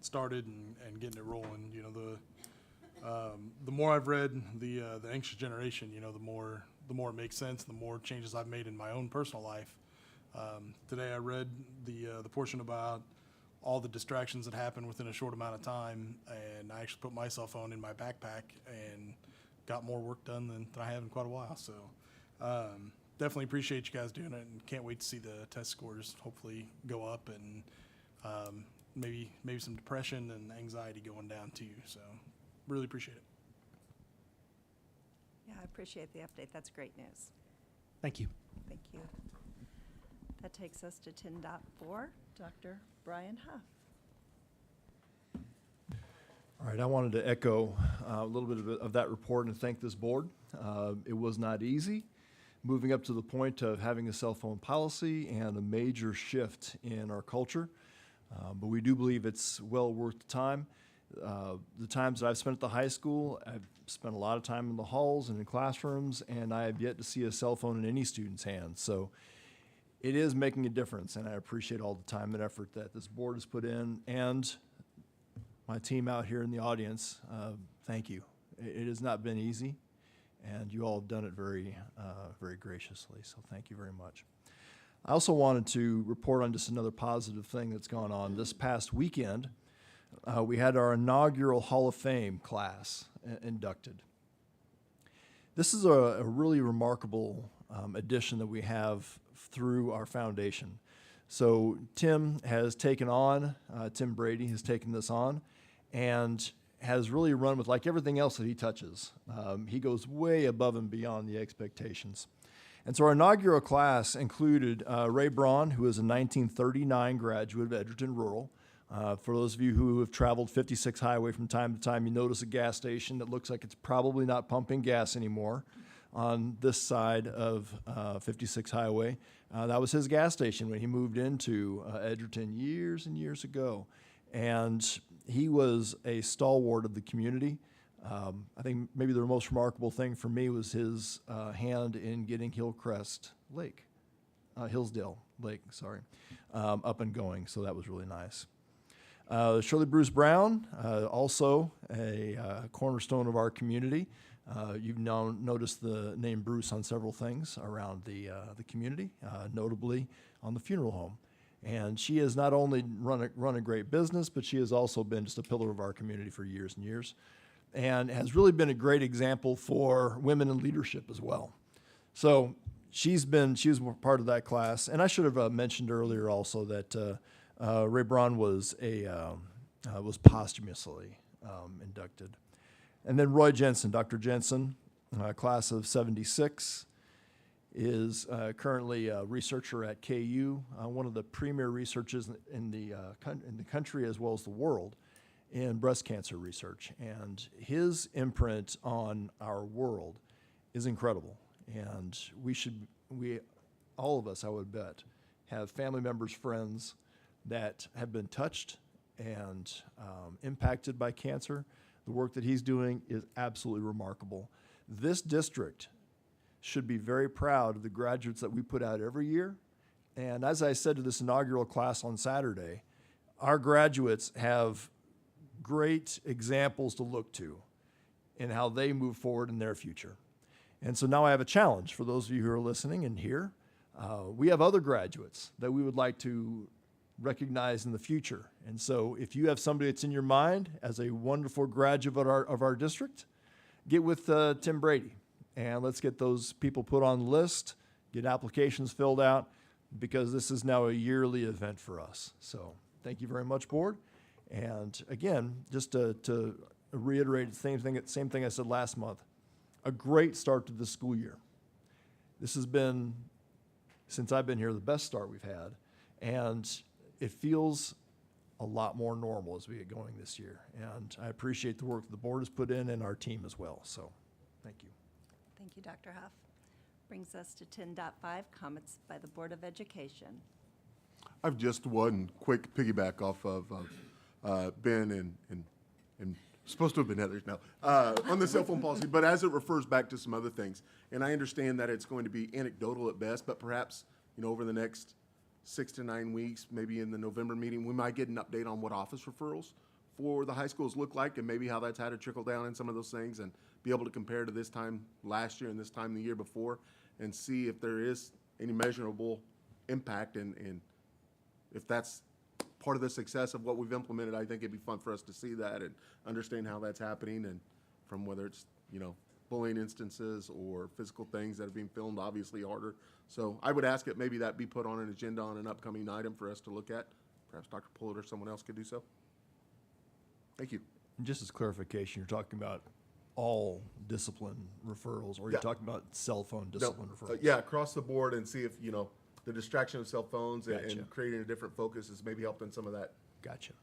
started and getting it rolling. You know, the more I've read the Anxious Generation, you know, the more it makes sense, the more changes I've made in my own personal life. Today I read the portion about all the distractions that happen within a short amount of time, and I actually put my cell phone in my backpack and got more work done than I have in quite a while. So definitely appreciate you guys doing it, and can't wait to see the test scores hopefully go up, and maybe some depression and anxiety going down too. So really appreciate it. Yeah, I appreciate the update. That's great news. Thank you. Thank you. That takes us to 10.4, Dr. Brian Huff. All right, I wanted to echo a little bit of that report and thank this board. It was not easy moving up to the point of having a cell phone policy and a major shift in our culture, but we do believe it's well worth the time. The times that I've spent at the high school, I've spent a lot of time in the halls and in classrooms, and I have yet to see a cell phone in any student's hands. So it is making a difference, and I appreciate all the time and effort that this board has put in, and my team out here in the audience, thank you. It has not been easy, and you all have done it very, very graciously, so thank you very much. I also wanted to report on just another positive thing that's gone on. This past weekend, we had our inaugural Hall of Fame class inducted. This is a really remarkable addition that we have through our foundation. So Tim has taken on, Tim Brady has taken this on, and has really run with like everything else that he touches. He goes way above and beyond the expectations. And so our inaugural class included Ray Braun, who is a 1939 graduate of Edgerton Rural. For those of you who have traveled 56 Highway from time to time, you notice a gas station that looks like it's probably not pumping gas anymore on this side of 56 Highway. That was his gas station when he moved into Edgerton years and years ago. And he was a stalwart of the community. I think maybe the most remarkable thing for me was his hand in getting Hillsdale Lake, up and going. So that was really nice. Shirley Bruce Brown, also a cornerstone of our community. You've now noticed the name Bruce on several things around the community, notably on the funeral home. And she has not only run a great business, but she has also been just a pillar of our community for years and years, and has really been a great example for women in leadership as well. So she was part of that class. And I should have mentioned earlier also that Ray Braun was posthumously inducted. And then Roy Jensen, Dr. Jensen, class of 76, is currently a researcher at KU, one of the premier researchers in the country as well as the world in breast cancer research. And his imprint on our world is incredible. And we all of us, I would bet, have family members, friends that have been touched and impacted by cancer. The work that he's doing is absolutely remarkable. This district should be very proud of the graduates that we put out every year. And as I said to this inaugural class on Saturday, our graduates have great examples to look to in how they move forward in their future. And so now I have a challenge for those of you who are listening and here. We have other graduates that we would like to recognize in the future. And so if you have somebody that's in your mind as a wonderful graduate of our district, get with Tim Brady, and let's get those people put on the list, get applications filled out. because this is now a yearly event for us. So thank you very much, board. And again, just to reiterate the same thing I said last month, a great start to the school year. This has been, since I've been here, the best start we've had. And it feels a lot more normal as we get going this year. And I appreciate the work that the board has put in and our team as well. So thank you. Thank you, Dr. Huff. Brings us to 10.5, comments by the Board of Education. I've just one quick piggyback off of Ben and supposed to have been Heather's now, on the cell phone policy, but as it refers back to some other things. And I understand that it's going to be anecdotal at best, but perhaps, over the next 6 to 9 weeks, maybe in the November meeting, we might get an update on what office referrals for the high schools look like and maybe how that's had a trickle down in some of those things and be able to compare to this time last year and this time the year before and see if there is any measurable impact and if that's part of the success of what we've implemented. I think it'd be fun for us to see that and understand how that's happening, and from whether it's, bullying instances or physical things that are being filmed, obviously harder. So I would ask that maybe that be put on an agenda on an upcoming item for us to look at. Perhaps Dr. Pullitt or someone else could do so. Thank you. And just as clarification, you're talking about all discipline referrals, or you're Yeah. talking about cell phone discipline referrals? Yeah, across the board, and see if, the distraction of cell phones and- Gotcha. and creating a different focus is maybe helping some of that Gotcha.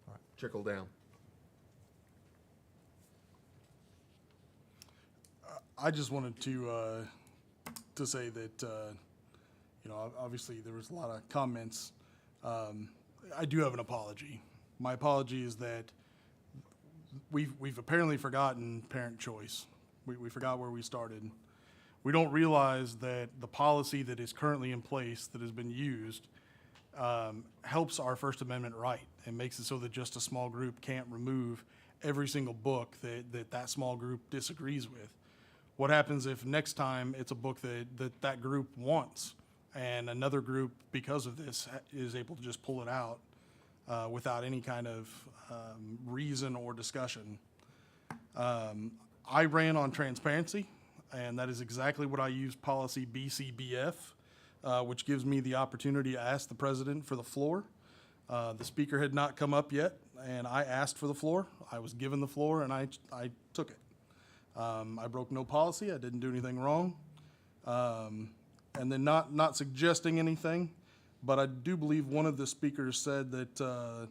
All right. trickle down. I just wanted to say that, obviously there was a lot of comments. I do have an apology. My apology is that we've apparently forgotten parent choice. We forgot where we started. We don't realize that the policy that is currently in place that has been used helps our First Amendment right and makes it so that just a small group can't remove every single book that small group disagrees with. What happens if next time it's a book that group wants and another group, because of this, is able to just pull it out without any kind of reason or discussion? I ran on transparency, and that is exactly what I used policy BCBF, which gives me the opportunity to ask the president for the floor. The speaker had not come up yet, and I asked for the floor. I was given the floor, and I took it. I broke no policy. I didn't do anything wrong. And then not suggesting anything, but I do believe one of the speakers said that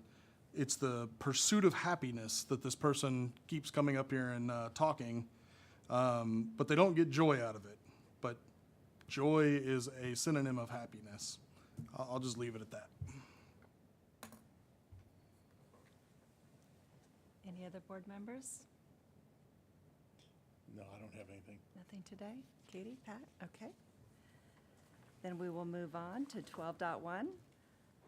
it's the pursuit of happiness that this person keeps coming up here and talking, but they don't get joy out of it. But joy is a synonym of happiness. I'll just leave it at that. Any other board members? No, I don't have anything. Nothing today? Katie, Pat? Okay. Then we will move on to 12.1,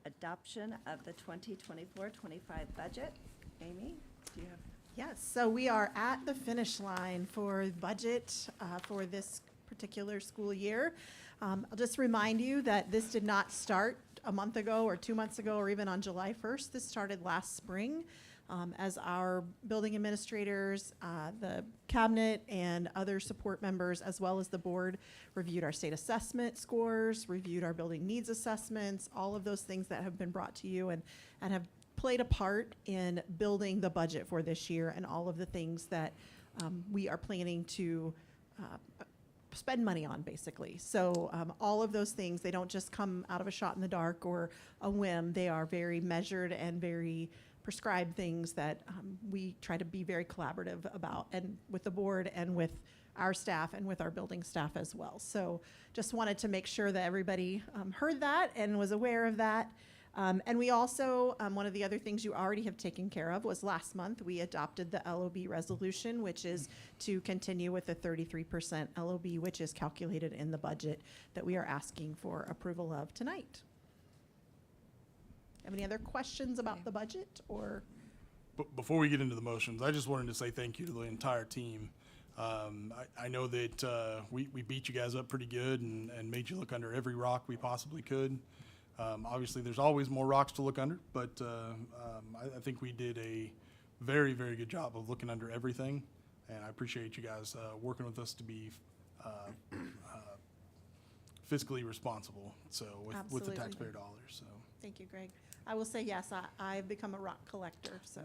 adoption of the 2024-25 budget. Amy, do you have? Yes, so we are at the finish line for budget for this particular school year. I'll just remind you that this did not start a month ago or 2 months ago or even on July 1st. This started last spring. As our building administrators, the cabinet, and other support members, as well as the board, reviewed our state assessment scores, reviewed our building needs assessments, all of those things that have been brought to you and have played a part in building the budget for this year and all of the things that we are planning to spend money on, basically. So all of those things, they don't just come out of a shot in the dark or a whim. They are very measured and very prescribed things that we try to be very collaborative about, and with the board and with our staff and with our building staff as well. So just wanted to make sure that everybody heard that and was aware of that. And we also, one of the other things you already have taken care of was last month we adopted the LOB resolution, which is to continue with the 33% LOB, which is calculated in the budget that we are asking for approval of tonight. Have any other questions about the budget or? Before we get into the motions, I just wanted to say thank you to the entire team. I know that we beat you guys up pretty good and made you look under every rock we possibly could. Obviously, there's always more rocks to look under, but I think we did a very, very good job of looking under everything, and I appreciate you guys working with us to be fiscally responsible, so with the Absolutely. taxpayer dollars, so. Thank you, Greg. I will say, yes, I've become a rock collector, so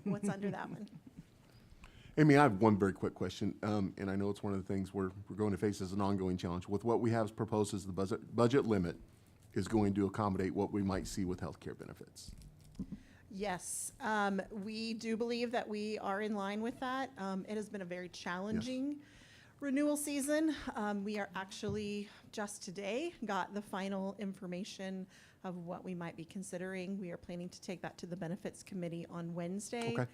what's under that one? Amy, I have one very quick question, and I know it's one of the things we're going to face as an ongoing challenge. With what we have proposed as the budget limit is going to accommodate what we might see with healthcare benefits. Yes, we do believe that we are in line with that. It has been a very challenging renewal season. We are actually just today got the final information of what we might be considering. We are planning to take that to the Benefits Committee on Wednesday. Okay.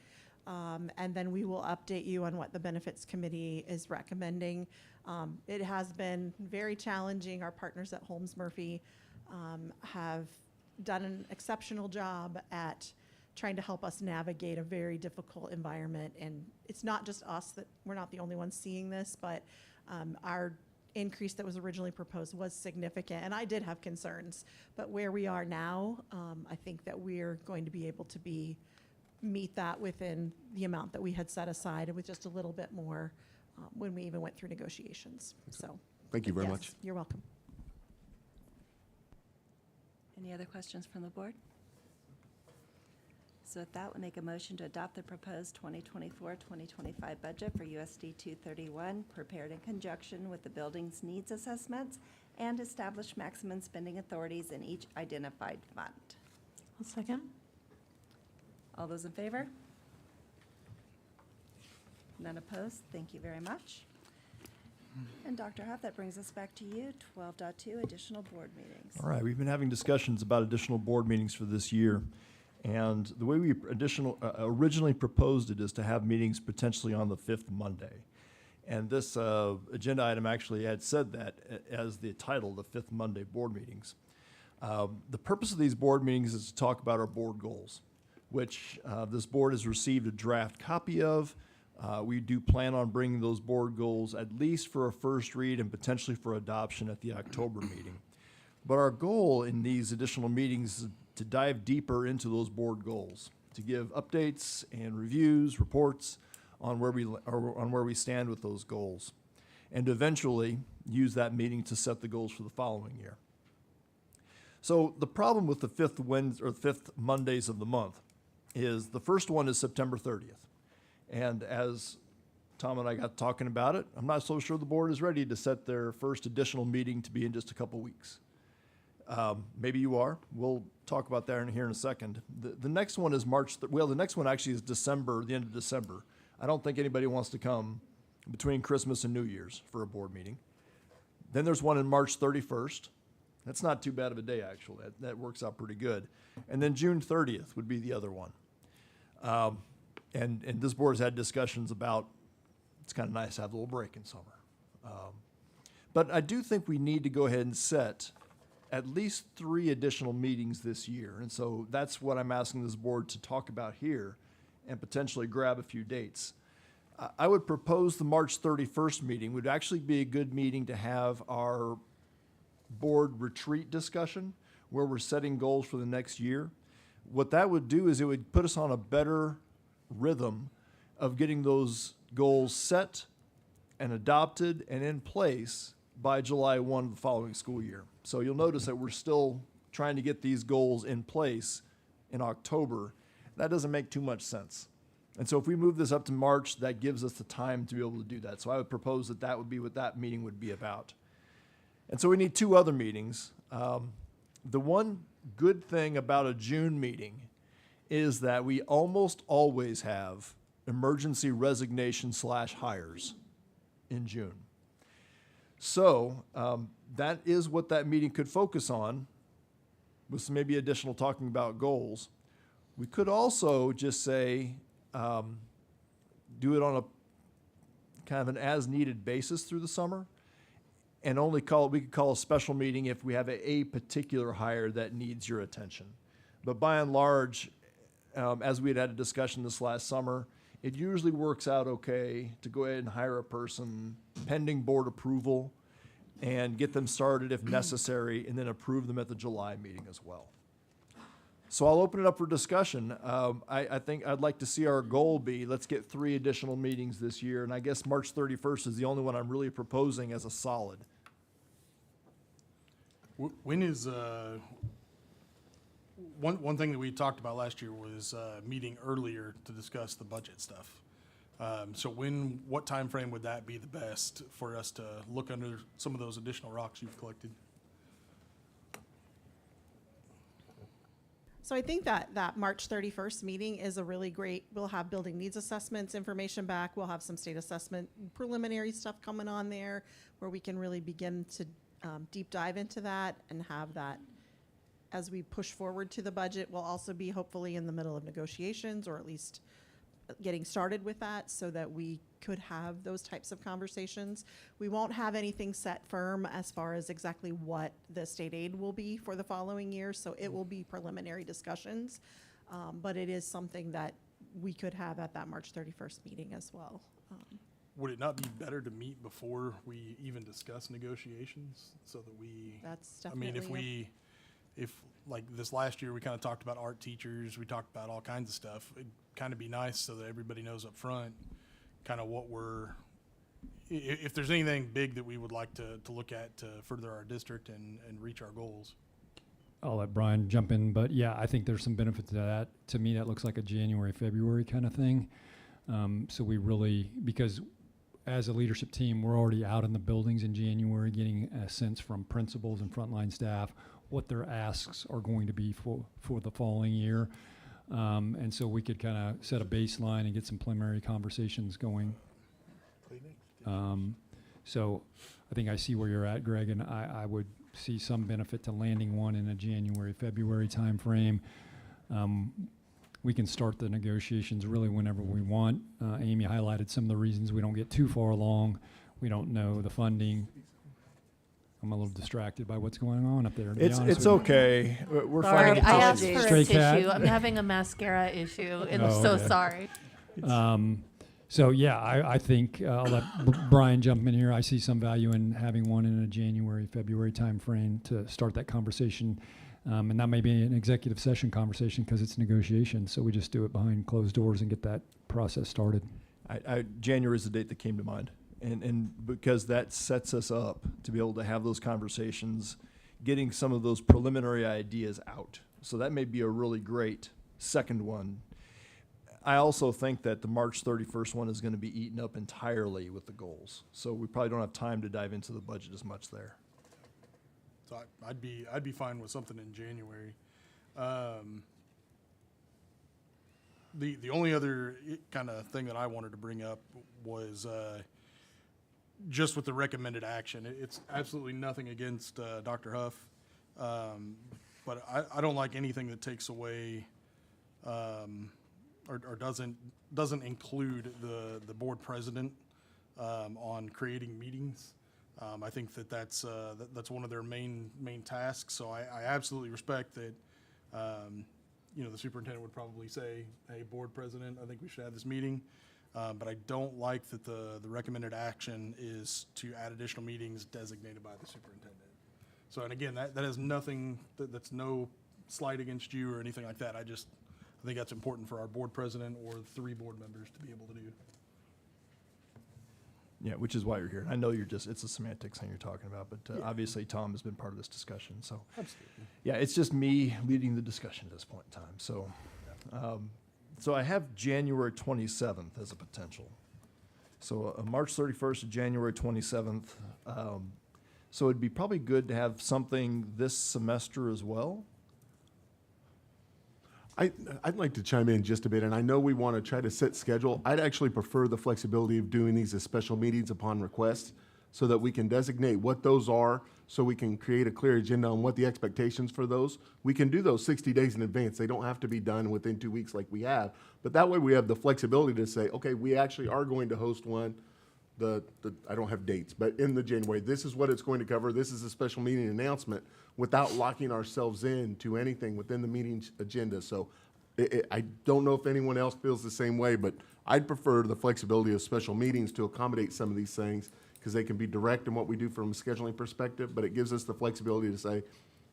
And then we will update you on what the Benefits Committee is recommending. It has been very challenging. Our partners at Holmes Murphy have done an exceptional job at trying to help us navigate a very difficult environment. And it's not just us, that we're not the only ones seeing this, but our increase that was originally proposed was significant. And I did have concerns, but where we are now, I think that we're going to be able to meet that within the amount that we had set aside, and with just a little bit more when we even went through negotiations. So Thank you very yes, much. You're welcome. Any other questions from the board? So with that, we'll make a motion to adopt the proposed 2024-2025 budget for USD 231, prepared in conjunction with the building's needs assessments, and establish maximum spending authorities in each identified fund. I'll second. All those in favor? None opposed? Thank you very much. And Dr. Huff, that brings us back to you, 12.2, additional board meetings. All right, we've been having discussions about additional board meetings for this year. And the way we originally proposed it is to have meetings potentially on the 5th Monday. And this agenda item actually had said that as the title, the 5th Monday board meetings. The purpose of these board meetings is to talk about our board goals, which this board has received a draft copy of. We do plan on bringing those board goals at least for a first read and potentially for adoption at the October meeting. But our goal in these additional meetings is to dive deeper into those board goals, to give updates and reviews, reports on where we stand with those goals, and to eventually use that meeting to set the goals for the following year. So the problem with the fifth Mondays of the month is the first one is September 30th. And as Tom and I got talking about it, I'm not so sure the board is ready to set their first additional meeting to be in just a couple weeks. Maybe you are. We'll talk about that here in a second. The next one is the next one actually is December, the end of December. I don't think anybody wants to come between Christmas and New Year's for a board meeting. Then there's one in March 31st. That's not too bad of a day, actually. That works out pretty good. And then June 30th would be the other one. And this board has had discussions about, it's kind of nice to have a little break in summer. But I do think we need to go ahead and set at least 3 additional meetings this year. And so that's what I'm asking this board to talk about here and potentially grab a few dates. I would propose the March 31st meeting would actually be a good meeting to have our board retreat discussion where we're setting goals for the next year. What that would do is it would put us on a better rhythm of getting those goals set and adopted and in place by July 1 of the following school year. So you'll notice that we're still trying to get these goals in place in October. That doesn't make too much sense. And so if we move this up to March, that gives us the time to be able to do that. So I would propose that that would be what that meeting would be about. And so we need 2 other meetings. The one good thing about a June meeting is that we almost always have emergency resignation / hires in June. So that is what that meeting could focus on, with some maybe additional talking about goals. We could also just say, do it on a kind of an as-needed basis through the summer, and we could call a special meeting if we have a particular hire that needs your attention. But by and large, as we had a discussion this last summer, it usually works out okay to go ahead and hire a person pending board approval and get them started if necessary, and then approve them at the July meeting as well. So I'll open it up for discussion. I think I'd like to see our goal be, let's get 3 additional meetings this year, and I guess March 31st is the only one I'm really proposing as a solid. When is, one thing that we talked about last year was meeting earlier to discuss the budget stuff. So what time frame would that be the best for us to look under some of those additional rocks you've collected? So I think that March 31st meeting is a really great, we'll have building needs assessments information back. We'll have some state assessment preliminary stuff coming on there where we can really begin to deep dive into that and have that as we push forward to the budget. We'll also be hopefully in the middle of negotiations, or at least getting started with that, so that we could have those types of conversations. We won't have anything set firm as far as exactly what the state aid will be for the following year, so it will be preliminary discussions, but it is something that we could have at that March 31st meeting as well. Would it not be better to meet before we even discuss negotiations, so that we? That's I mean, definitely if like this last year, we kind of talked about art teachers, we talked about all kinds of stuff. It'd kind of be nice so that everybody knows up front kind of what if there's anything big that we would like to look at to further our district and reach our goals. I'll let Brian jump in, but yeah, I think there's some benefit to that. To me, that looks like a January, February kind of thing. So we really, because as a leadership team, we're already out in the buildings in January, getting a sense from principals and frontline staff what their asks are going to be for the following year. And so we could kind of set a baseline and get some preliminary conversations going. So I think I see where you're at, Greg, and I would see some benefit to landing one in a January, February timeframe. We can start the negotiations really whenever we want. Amy highlighted some of the reasons we don't get too far along. We don't know the funding. I'm a little distracted by what's going on up there. It's okay. We're Sorry, finding I asked for a Stray tissue. cat. I'm having a mascara issue, and I'm Oh, so okay. sorry. So yeah, I think I'll let Brian jump in here. I see some value in having one in a January, February timeframe to start that conversation. And that may be an executive session conversation because it's negotiation. So we just do it behind closed doors and get that process started. January is the date that came to mind. And because that sets us up to be able to have those conversations, getting some of those preliminary ideas out. So that may be a really great second one. I also think that the March 31st one is going to be eaten up entirely with the goals. So we probably don't have time to dive into the budget as much there. So I'd be fine with something in January. The only other kind of thing that I wanted to bring up was just with the recommended action. It's absolutely nothing against Dr. Huff, but I don't like anything that takes away or doesn't include the board president on creating meetings. I think that's one of their main tasks. So I absolutely respect that. The superintendent would probably say, "Hey, board president, I think we should have this meeting." But I don't like that the recommended action is to add additional meetings designated by the superintendent. So, and again, that has nothing. That's no slight against you or anything like that. I think that's important for our board president or 3 board members to be able to do. Yeah, which is why you're here. I know it's a semantics thing you're talking about, but obviously Tom has been part of this discussion. So, absolutely. Yeah, it's just me leading the discussion at this point in time. So, so I have January 27th as a potential. So March 31st to January 27th. So it'd be probably good to have something this semester as well. I'd like to chime in just a bit, and I know we want to try to set schedule. I'd actually prefer the flexibility of doing these as special meetings upon request so that we can designate what those are, so we can create a clear agenda on what the expectations for those. We can do those 60 days in advance. They don't have to be done within 2 weeks like we have, but that way we have the flexibility to say, okay, we actually are going to host one. I don't have dates, but in the January, this is what it's going to cover. This is a special meeting announcement without locking ourselves in to anything within the meeting agenda. So I don't know if anyone else feels the same way, but I'd prefer the flexibility of special meetings to accommodate some of these things because they can be direct in what we do from a scheduling perspective, but it gives us the flexibility to say,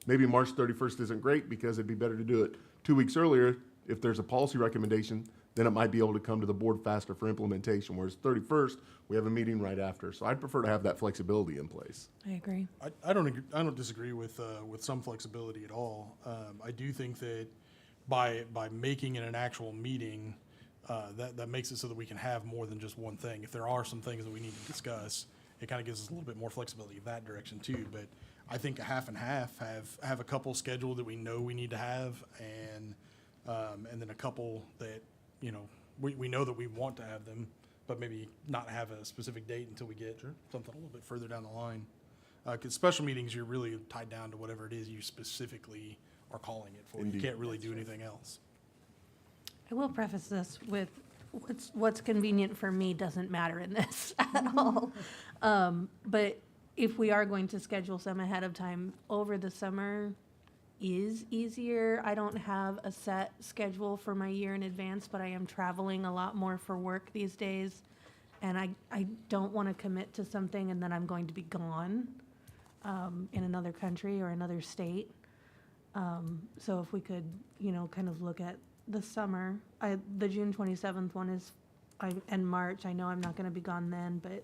maybe March 31st isn't great because it'd be better to do it 2 weeks earlier if there's a policy recommendation then it might be able to come to the board faster for implementation, whereas 31st, we have a meeting right after. So I'd prefer to have that flexibility in place. I agree. I don't disagree with some flexibility at all. I do think that by making it an actual meeting, that makes it so that we can have more than just one thing. If there are some things that we need to discuss, it kind of gives us a little bit more flexibility in that direction too. But I think a half and half have a couple scheduled that we know we need to have, and then a couple that, you know, we know that we want to have them, but maybe not have a specific date until we get something a little bit further down the line. Because special meetings, you're really tied down to whatever it is you specifically are calling it for. Indeed. You can't really do anything else. I will preface this with what's convenient for me doesn't matter in this at all. But if we are going to schedule some ahead of time, over the summer is easier. I don't have a set schedule for my year in advance, but I am traveling a lot more for work these days. And I don't want to commit to something and then I'm going to be gone in another country or another state. So if we could, you know, kind of look at the summer. The June 27th one is, and March, I know I'm not going to be gone then, but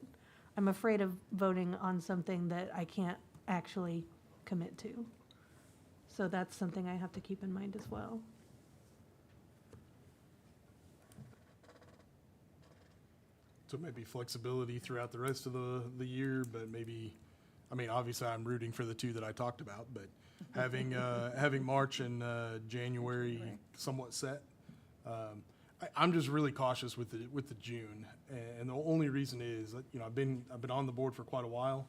I'm afraid of voting on something that I can't actually commit to. So that's something I have to keep in mind as well. So maybe flexibility throughout the rest of the year, but maybe, I mean, obviously I'm rooting for the two that I talked about, but having March and January somewhat set. I'm just really cautious with the June, and the only reason is that, you know, I've been on the board for quite a while,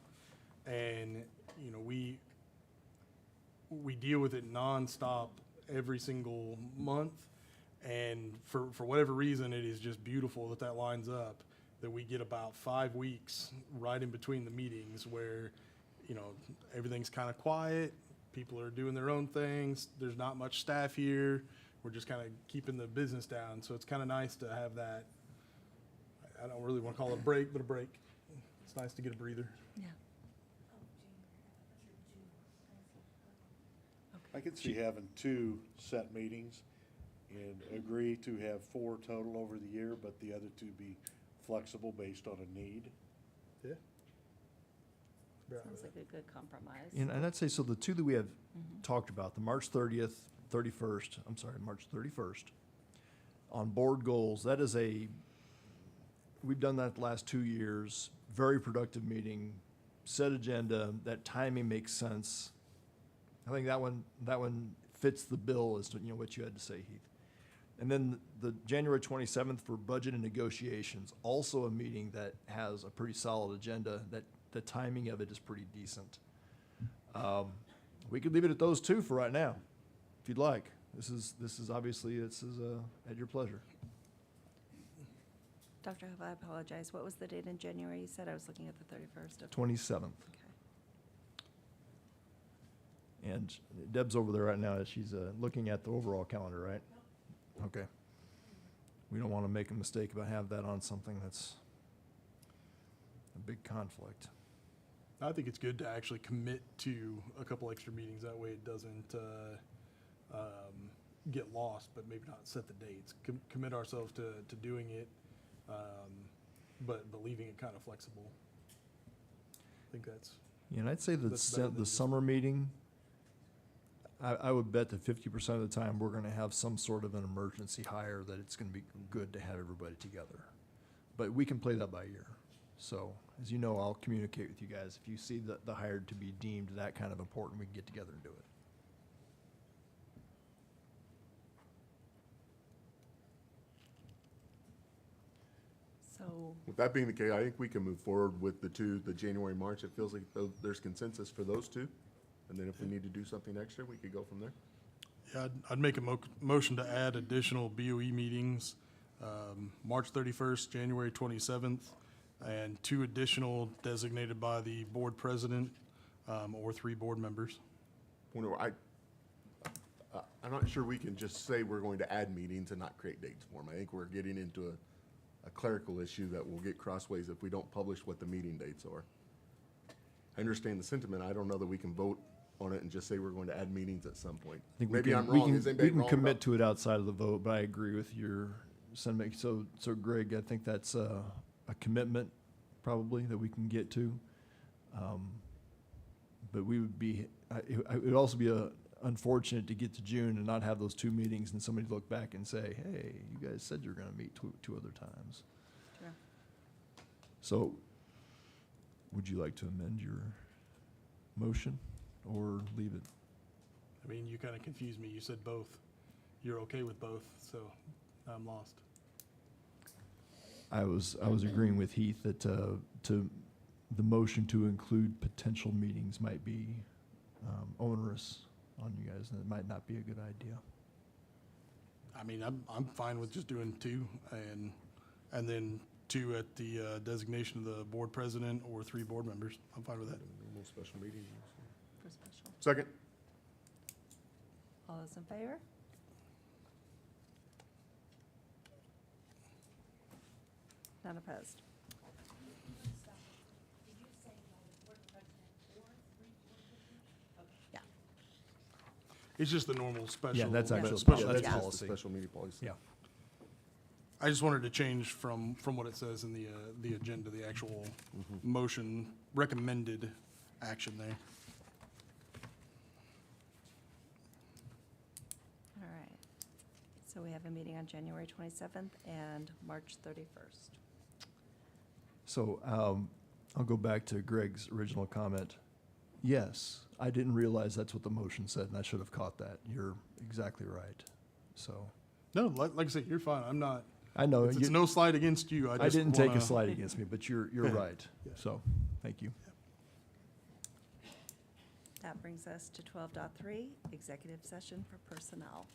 and you know we deal with it nonstop every single month, and for whatever reason, it is just beautiful that lines up. That we get about 5 weeks right in between the meetings where, you know, everything's kind of quiet. People are doing their own things. There's not much staff here. We're just kind of keeping the business down. So it's kind of nice to have that. I don't really want to call it a break, but a break. It's nice to get a breather. Yeah. I could see having 2 set meetings and agree to have 4 total over the year, but the other 2 be flexible based on a need. Yeah. Sounds like a good compromise. And I'd say, so the two that we have talked about, the March 31st, March 31st, on board goals, that is we've done that the last 2 years, very productive meeting, set agenda, that timing makes sense. I think that one fits the bill as to, you know, what you had to say, Heath. And then the January 27th for budget and negotiations, also a meeting that has a pretty solid agenda, that the timing of it is pretty decent. We could leave it at those 2 for right now, if you'd like. This is obviously, at your pleasure. Dr. Hova, I apologize. What was the date in January? You said I was looking at the 31st of. 27th. Okay. And Deb's over there right now. She's looking at the overall calendar, right? Okay. We don't want to make a mistake about have that on something that's a big conflict. I think it's good to actually commit to a couple extra meetings. That way it doesn't get lost, but maybe not set the dates. Commit ourselves to doing it, but leaving it kind of flexible. I think that's. Yeah, and I'd say that's better than the just- summer meeting, I would bet that 50% of the time we're going to have some sort of an emergency hire that it's going to be good to have everybody together. But we can play that by ear. So, as you know, I'll communicate with you guys. If you see the hire to be deemed that kind of important, we can get together and do it. So, With that being the case, I think we can move forward with the January, March. It feels like there's consensus for those 2. And then if we need to do something extra, we could go from there. Yeah, I'd make a motion to add additional BOE meetings, March 31st, January 27th, and 2 additional designated by the board president or 3 board members. I'm not sure we can just say we're going to add meetings and not create dates for them. I think we're getting into a clerical issue that will get crossways if we don't publish what the meeting dates are. I understand the sentiment. I don't know that we can vote on it and just say we're going to add meetings at some point. I think Maybe we I'm can, wrong. we Is can, anybody we can wrong commit about- to it outside of the vote, but I agree with your So Greg, I think that's a commitment probably that we can get to. But we would be, it would also be unfortunate to get to June and not have those 2 meetings and somebody look back and say, hey, you guys said you're going to meet two other times. Sure. So would you like to amend your motion or leave it? I mean, you kind of confused me. You said both. You're okay with both, so I'm lost. I was agreeing with Heath that the motion to include potential meetings might be onerous on you guys, and it might not be a good idea. I mean, I'm fine with just doing 2 and then 2 at the designation of the board president or 3 board members. I'm fine with that. Normal special meeting. For special. Second. All those in favor? None opposed. Yeah. It's just the normal special. Yeah, that's actual, special that's meeting. policy. Special meeting policy. Yeah. I just wanted to change from what it says in the agenda, the actual motion recommended action there. All right. So we have a meeting on January 27th and March 31st. So I'll go back to Greg's original comment. Yes, I didn't realize that's what the motion said, and I should have caught that. You're exactly right. So No, like I said, you're fine. I'm not. I know It's no slight against you. I just didn't take a wanna- slide against me, but you're right. Yeah. So thank you. That brings us to 12.3, executive session for personnel.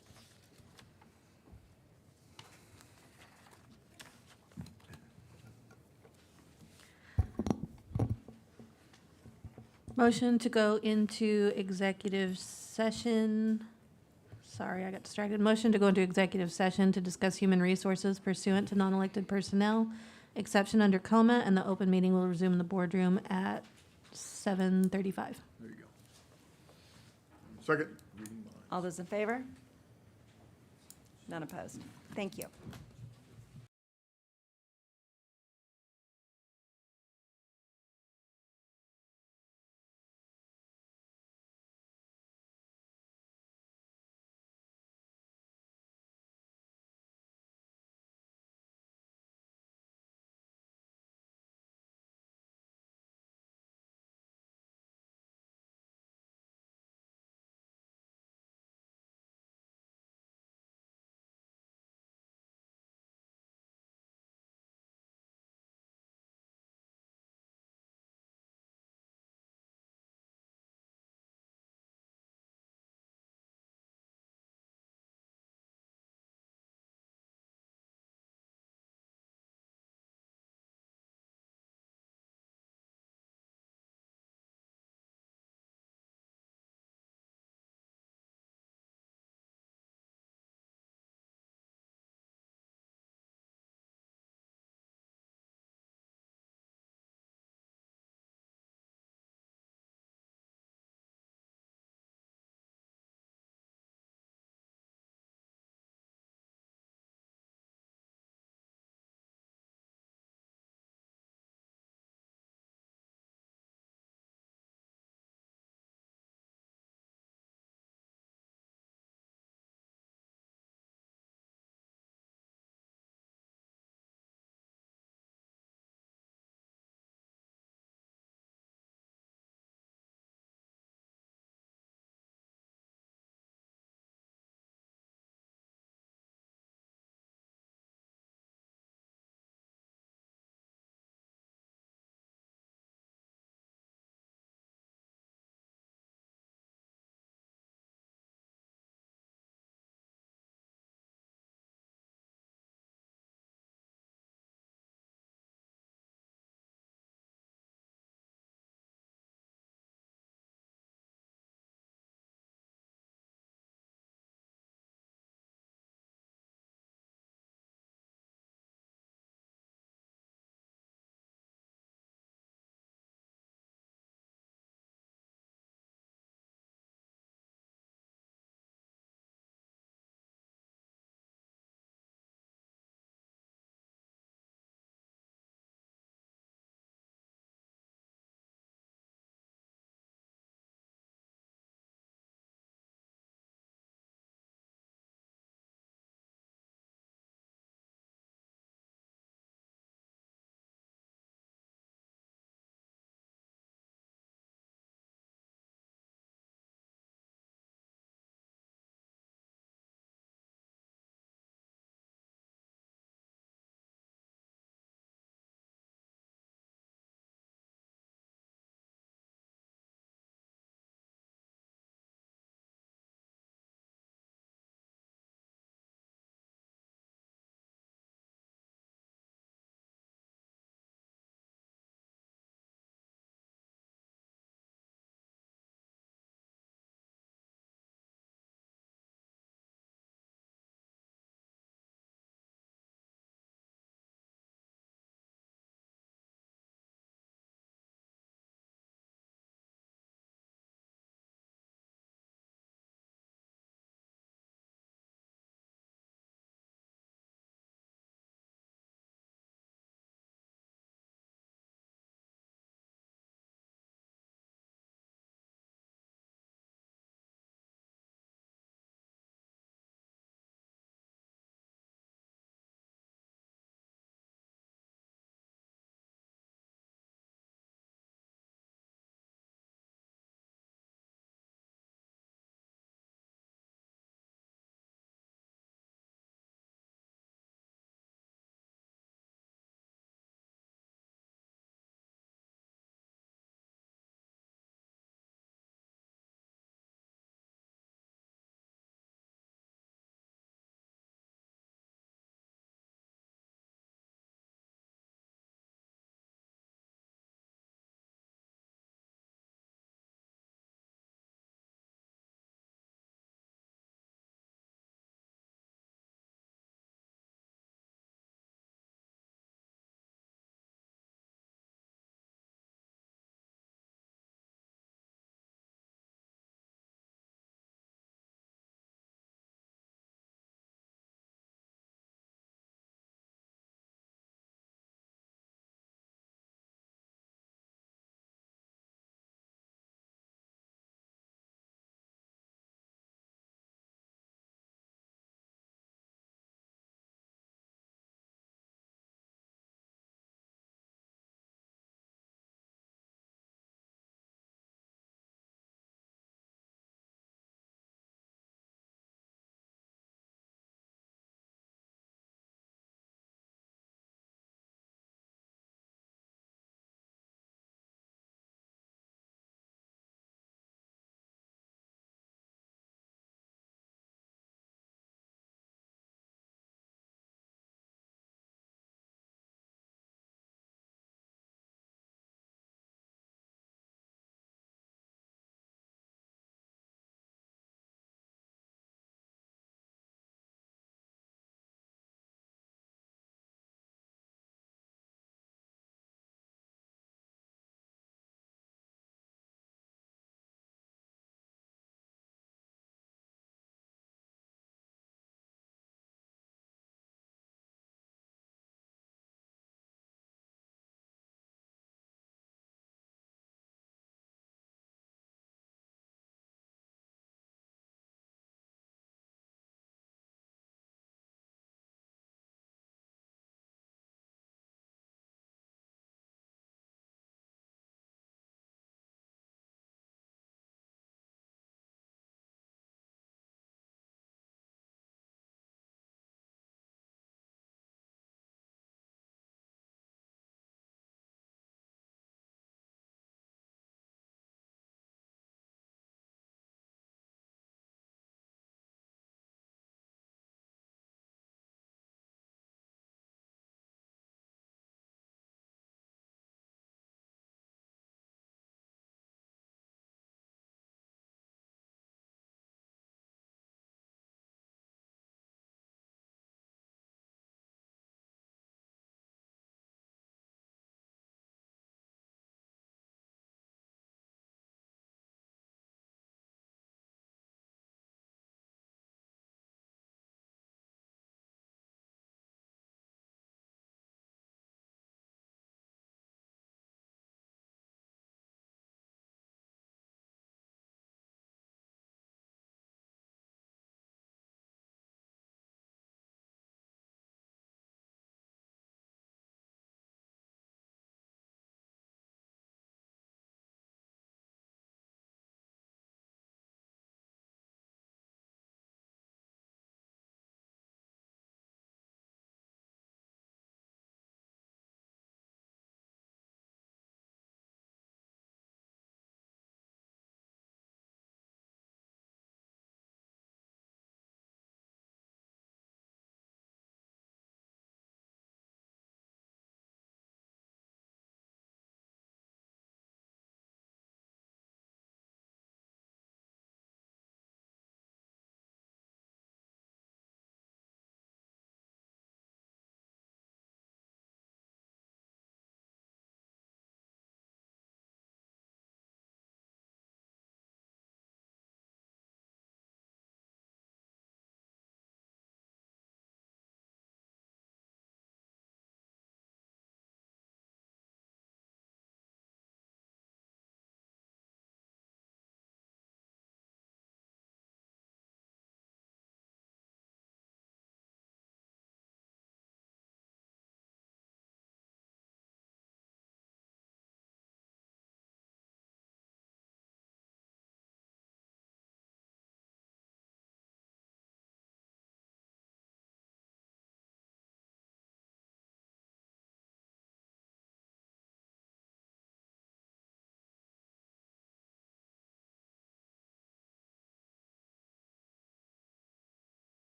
Motion to go into executive session. Sorry, I got distracted. Motion to go into executive session to discuss human resources pursuant to non-elected personnel, exception under coma, and the open meeting will resume in the boardroom at 7:35. There you go. Second. All those in favor? None opposed. Thank you.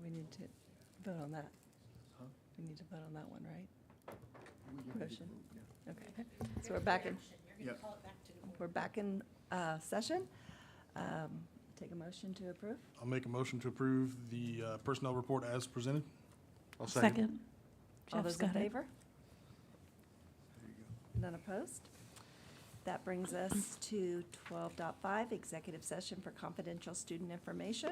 We need to vote on that. We need to vote on that one, right? Motion. Okay, so we're back in, we're back in session. Take a motion to approve. I'll make a motion to approve the personnel report as presented. I'll Second. All Jeff's those in got it. favor? None opposed? That brings us to 12.5, executive session for confidential student information.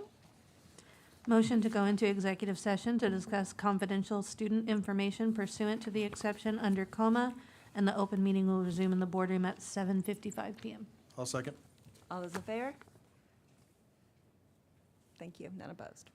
Motion to go into executive session to discuss confidential student information pursuant to the exception under comma, and the open meeting will resume in the boardroom at 7:55 PM. I'll second. All those in favor? Thank you, none opposed.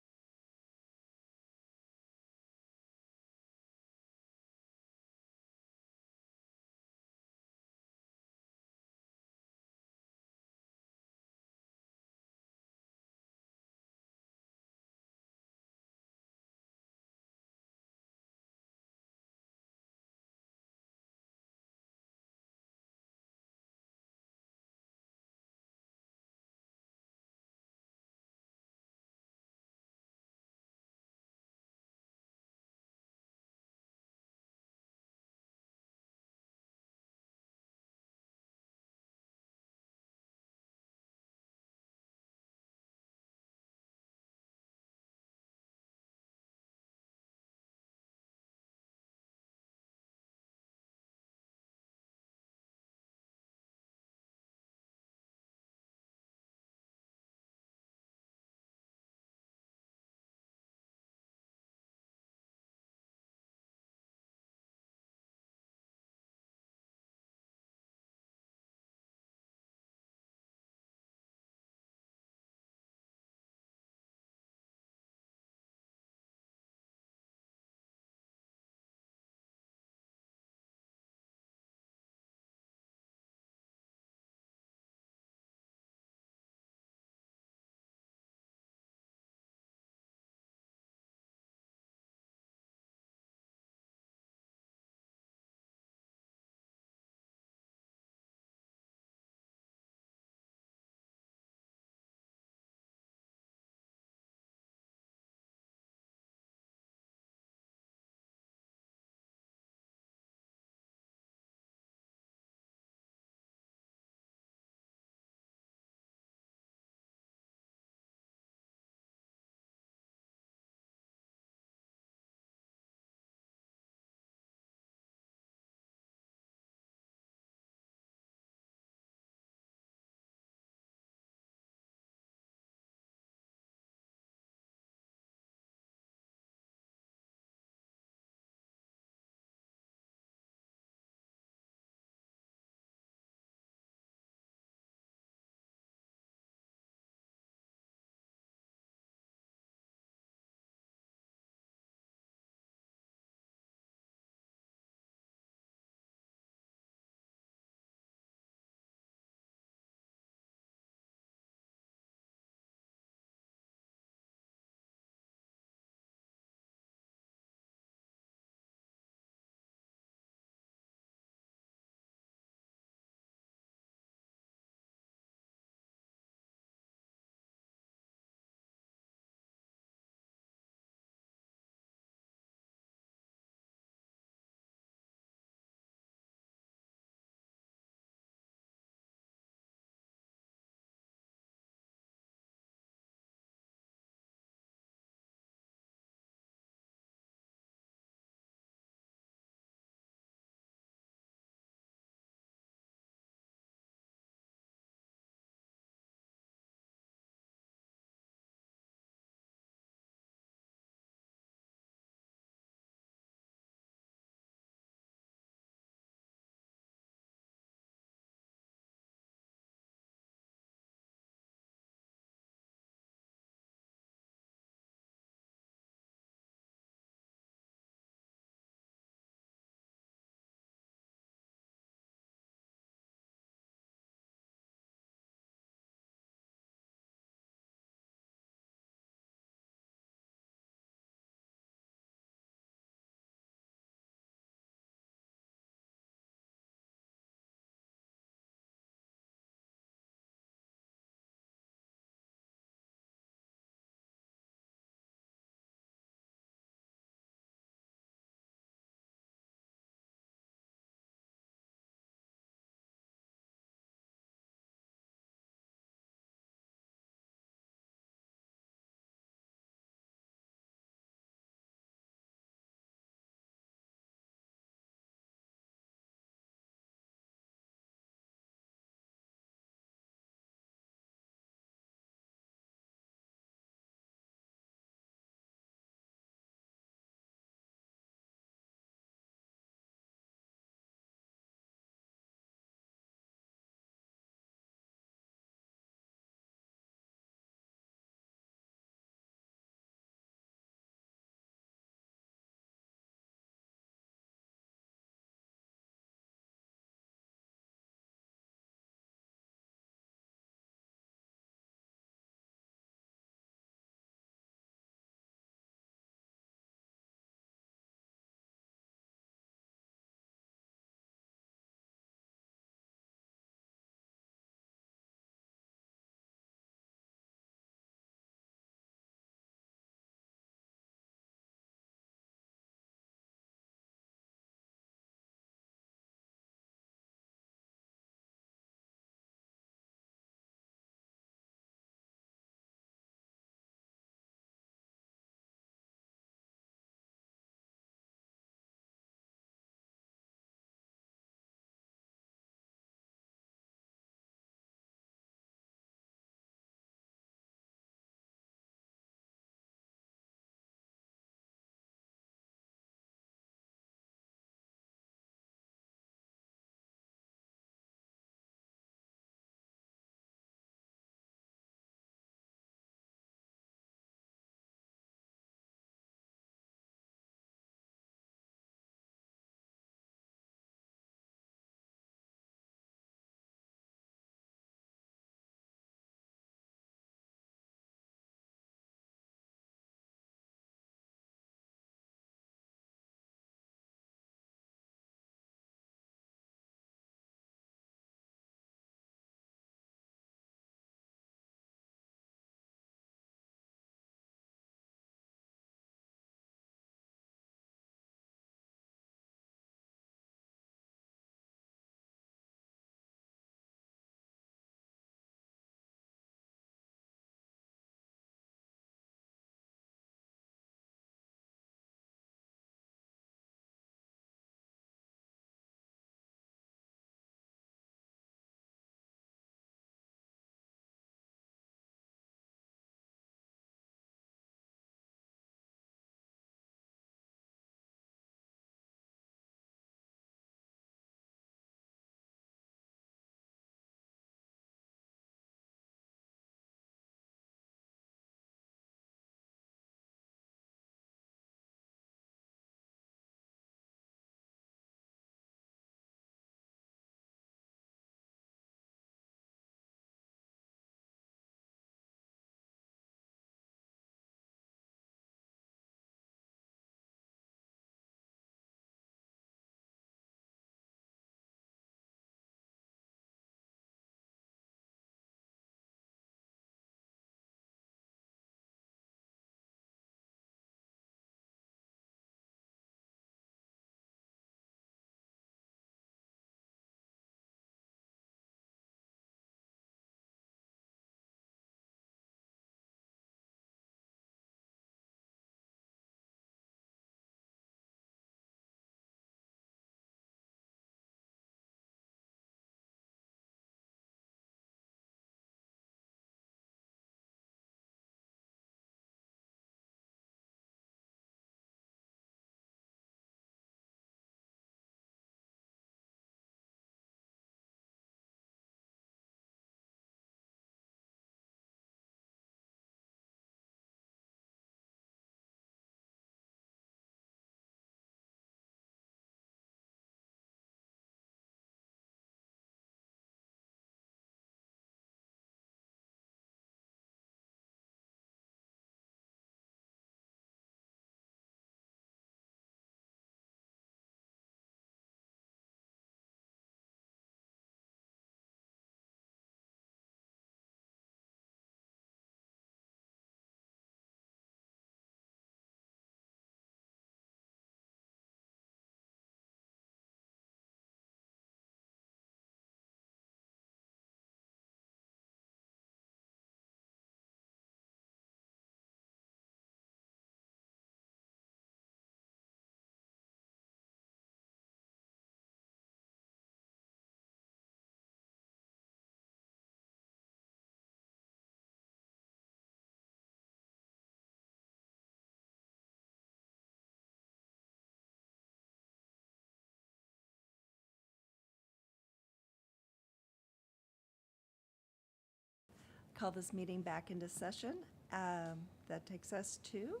call this meeting back into session. That takes us to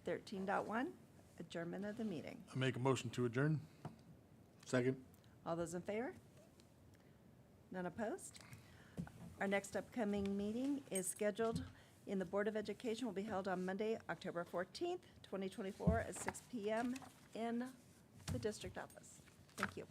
13.1, adjournment of the meeting. I make a motion to adjourn. Second. All those in favor? None opposed? Our next upcoming meeting is scheduled in the Board of Education, will be held on Monday, October 14th, 2024, at 6 p.m. in the district office. Thank you.